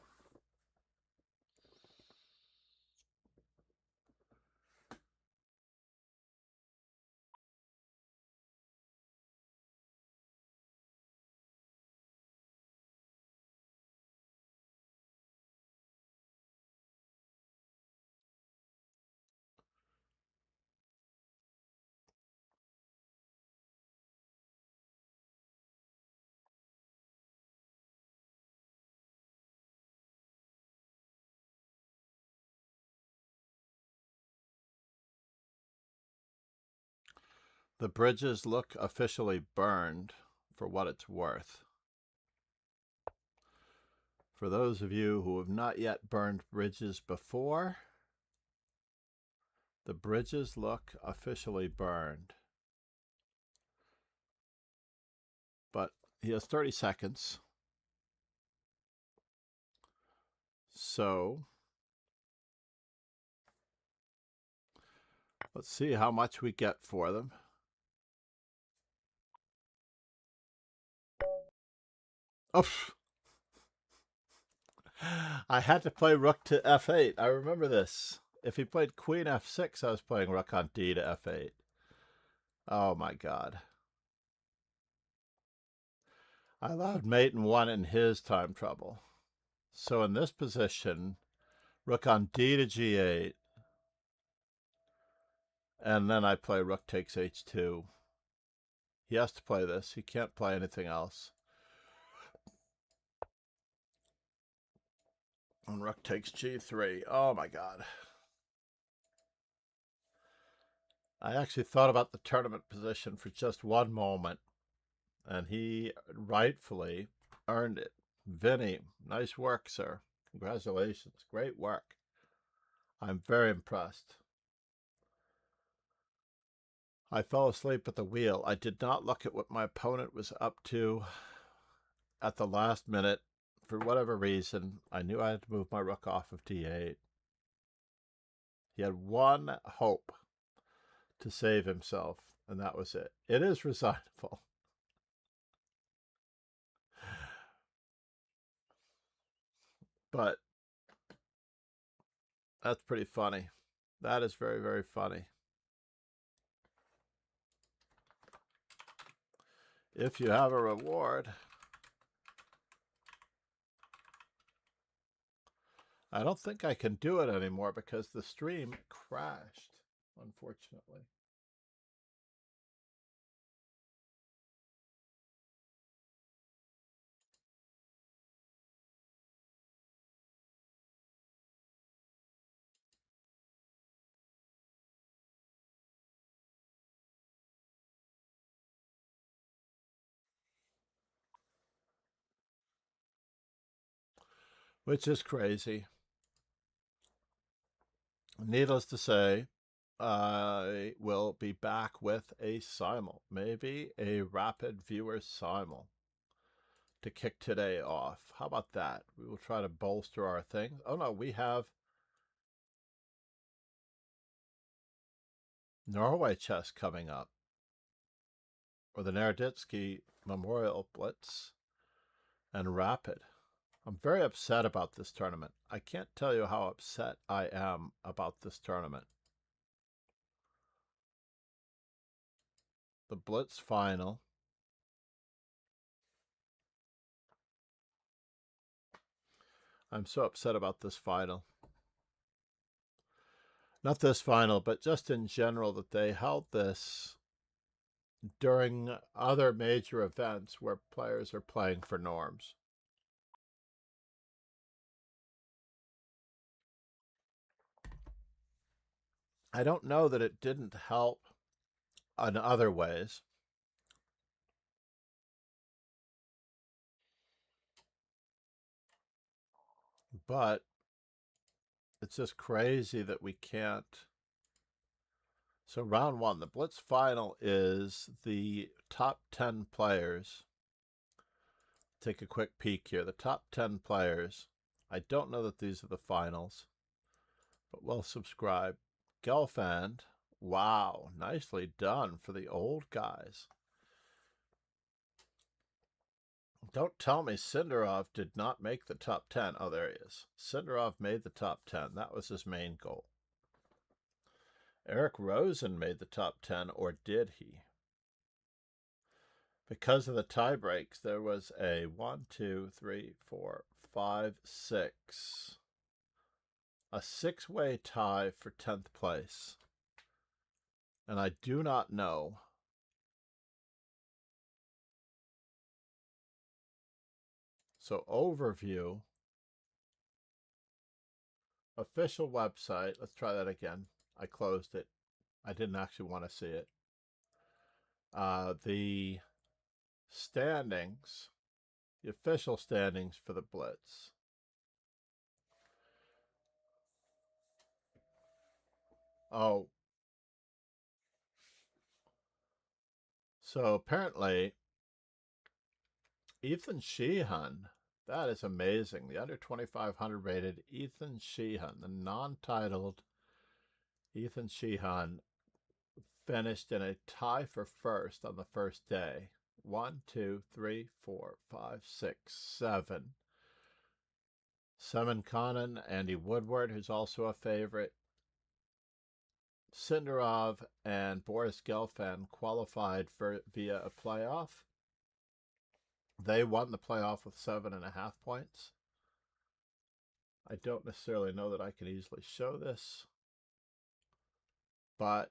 The bridges look officially burned for what it's worth. For those of you who have not yet burned bridges before, the bridges look officially burned. But he has 30 seconds. So let's see how much we get for them. Oh, I had to play rook to f8. I remember this. If he played queen f6, I was playing rook on d to f8. Oh my God. I allowed mate and 1 in his time trouble. So in this position, rook on d to g8. And then I play rook takes h2. He has to play this. He can't play anything else. And rook takes g3. Oh my God. I actually thought about the tournament position for just one moment, and he rightfully earned it. Vinnie, nice work, sir. Congratulations. Great work. I'm very impressed. I fell asleep at the wheel. I did not look at what my opponent was up to at the last minute. For whatever reason, I knew I had to move my rook off of d8. He had one hope to save himself, and that was it. It is resignable. But that's pretty funny. That is very, very funny. If you have a reward, I don't think I can do it anymore because the stream crashed, unfortunately. Which is crazy. Needless to say, I will be back with a simul, maybe a rapid viewer simul to kick today off. How about that? We will try to bolster our things. Oh no, we have Norway chess coming up. Or the Naroditsky Memorial Blitz and Rapid. I'm very upset about this tournament. I can't tell you how upset I am about this tournament. The Blitz final. I'm so upset about this final. Not this final, but just in general that they held this during other major events where players are playing for norms. I don't know that it didn't help in other ways. But it's just crazy that we can't. So round one, the Blitz final is the top 10 players. Take a quick peek here. The top 10 players. I don't know that these are the finals, but we'll subscribe. Gelfand. Wow, nicely done for the old guys. Don't tell me Sindarov did not make the top 10. Oh, there he is. Sindarov made the top 10. That was his main goal. Eric Rosen made the top 10, or did he? Because of the tie breaks, there was a 1, 2, 3, 4, 5, 6. A 6-way tie for 10th place. And I do not know so overview, official website. Let's try that again. I closed it. I didn't actually want to see it. The standings, the official standings for the Blitz. Oh. So apparently, Ethan Sheehan, that is amazing. The under 2,500 rated Ethan Sheehan, the non-titled Ethan Sheehan, finished in a tie for first on the first day. 1, 2, 3, 4, 5, 6, 7. Semen Conan, Andy Woodward, who's also a favorite. Sindarov and Boris Gelfand qualified via a playoff. They won the playoff with 7.5 points. I don't necessarily know that I can easily show this, but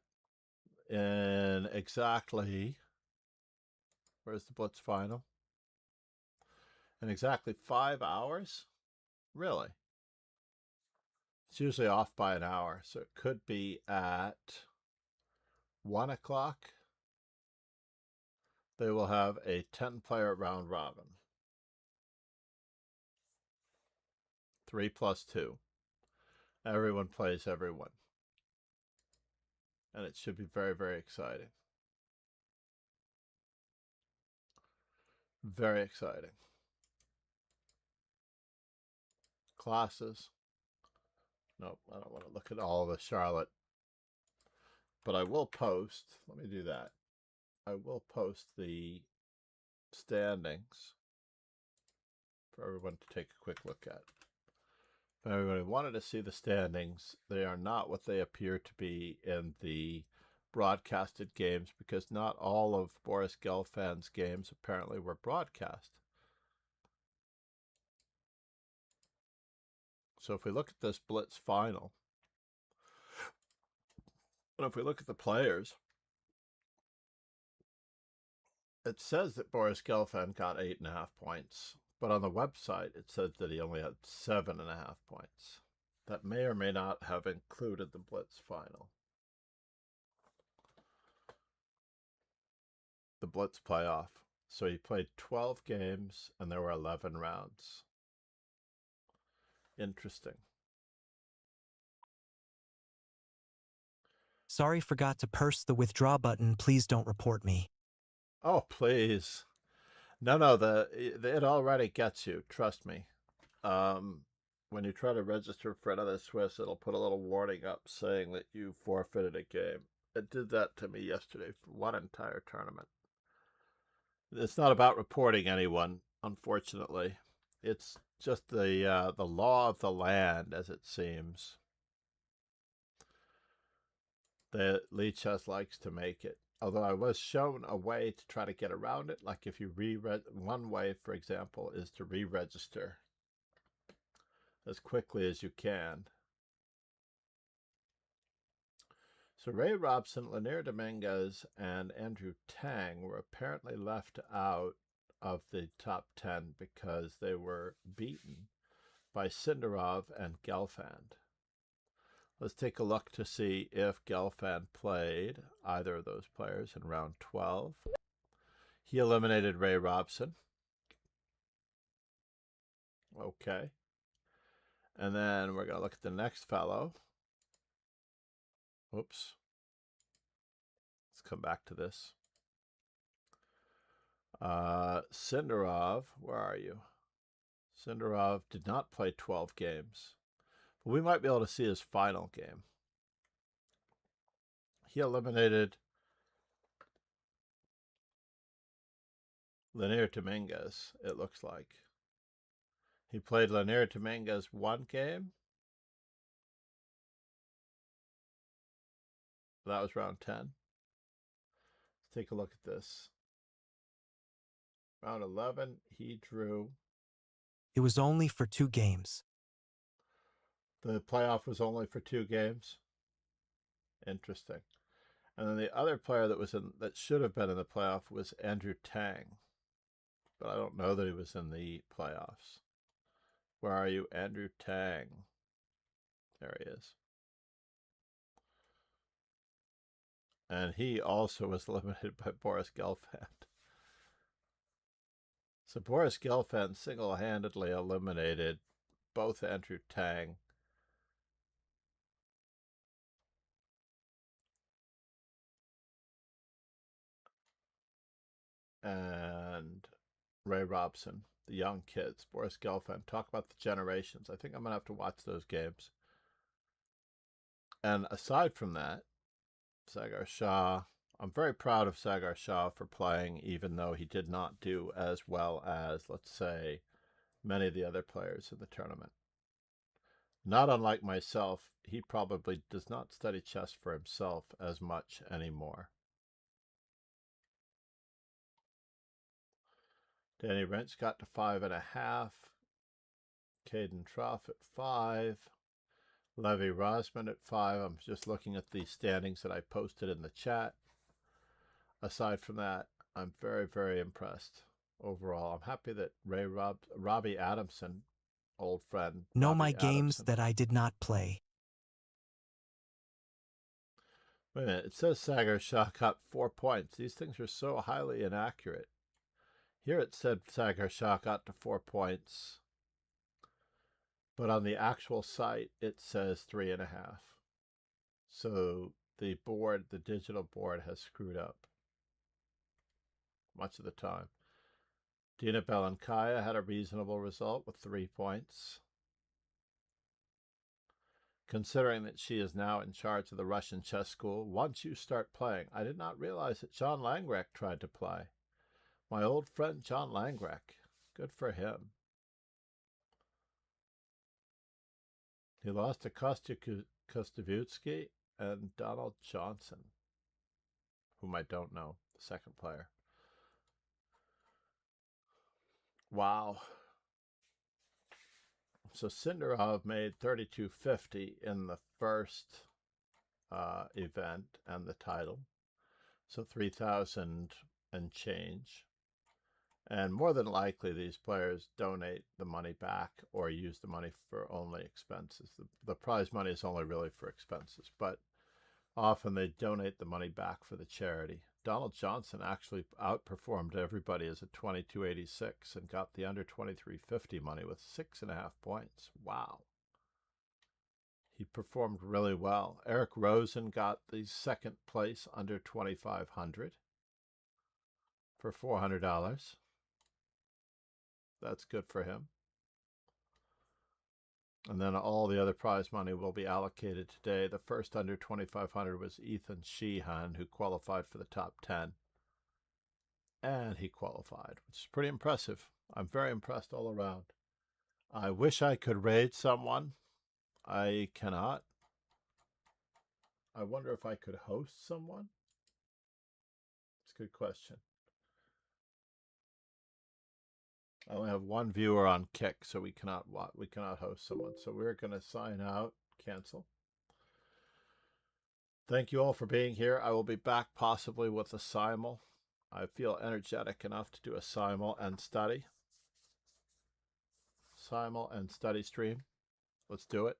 in exactly, where's the Blitz final? In exactly 5 hours? Really? It's usually off by an hour, so it could be at 1 o'clock. They will have a 10-player round robin. 3 plus 2. Everyone plays everyone. And it should be very, very exciting. Very exciting. Classes. Nope, I don't want to look at all of the Charlotte. But I will post, let me do that. I will post the standings for everyone to take a quick look at. If everybody wanted to see the standings, they are not what they appear to be in the broadcasted games, because not all of Boris Gelfand's games apparently were broadcast. So if we look at this Blitz final, and if we look at the players, it says that Boris Gelfand got 8.5 points, but on the website it says that he only had 7.5 points. That may or may not have included the Blitz final. The Blitz playoff. So he played 12 games and there were 11 rounds. Interesting. Sorry, forgot to press the withdraw button. Please don't report me. Oh, please. No, it already gets you. Trust me. When you try to register for another Swiss, it'll put a little warning up saying that you forfeited a game. It did that to me yesterday for one entire tournament. It's not about reporting anyone, unfortunately. It's just the law of the land, as it seems. The Lichess likes to make it. Although I was shown a way to try to get around it, like if you one way, for example, is to re-register as quickly as you can. So Ray Robson, Lanier Dominguez, and Andrew Tang were apparently left out of the top 10 because they were beaten by Sindarov and Gelfand. Let's take a look to see if Gelfand played either of those players in round 12. He eliminated Ray Robson. Okay. And then we're going to look at the next fellow. Oops. Let's come back to this. Sindarov, where are you? Sindarov did not play 12 games. But we might be able to see his final game. He eliminated Lanier Dominguez, it looks like. He played Lanier Dominguez one game. That was round 10. Let's take a look at this. Round 11, he drew. It was only for 2 games. The playoff was only for 2 games. Interesting. And then the other player that should have been in the playoff was Andrew Tang. But I don't know that he was in the playoffs. Where are you, Andrew Tang? There he is. And he also was eliminated by Boris Gelfand. So Boris Gelfand single-handedly eliminated both Andrew Tang and Ray Robson, the young kids. Boris Gelfand. Talk about the generations. I think I'm going to have to watch those games. And aside from that, Sagar Shah, I'm very proud of Sagar Shah for playing, even though he did not do as well as, let's say, many of the other players in the tournament. Not unlike myself, he probably does not study chess for himself as much anymore. Danny Wrench got to 5.5. Caden Trough at 5. Levy Rosman at 5. I'm just looking at the standings that I posted in the chat. Aside from that, I'm very, very impressed overall. I'm happy that Robbie Adamson, old friend. Know Robbie my games Adamson. that I did not play. Wait a minute. It says Sagar Shah got 4 points. These things are so highly inaccurate. Here it said Sagar Shah got to 4 points. But on the actual site, it says 3.5. So the digital board has screwed up much of the time. Dina Belankaya had a reasonable result with 3 points. Considering that she is now in charge of the Russian chess school, once you start playing, I did not realize that John Langrek tried to play. My old friend John Langrek. Good for him. He lost to Kostya Kostovutsky and Donald Johnson, whom I don't know, the second player. Wow. So Sindarov made 32.50 in the first event and the title. So 3,000 and change. And more than likely, these players donate the money back or use the money for only expenses. The prize money is only really for expenses, but often they donate the money back for the charity. Donald Johnson actually outperformed everybody as a 22.86 and got the under 23.50 money with 6.5 points. Wow. He performed really well. Eric Rosen got the second place under 2,500 for $400. That's good for him. And then all the other prize money will be allocated today. The first under 2,500 was Ethan Sheehan, who qualified for the top 10. And he qualified, which is pretty impressive. I'm very impressed all around. I wish I could raid someone. I cannot. I wonder if I could host someone. It's a good question. I only have one viewer on Kick, so we cannot host someone. So we're going to sign out, cancel. Thank you all for being here. I will be back possibly with a simul. I feel energetic enough to do a simul and study. Simul and study stream. Let's do it.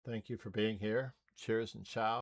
Thank you for being here. Cheers and ciao.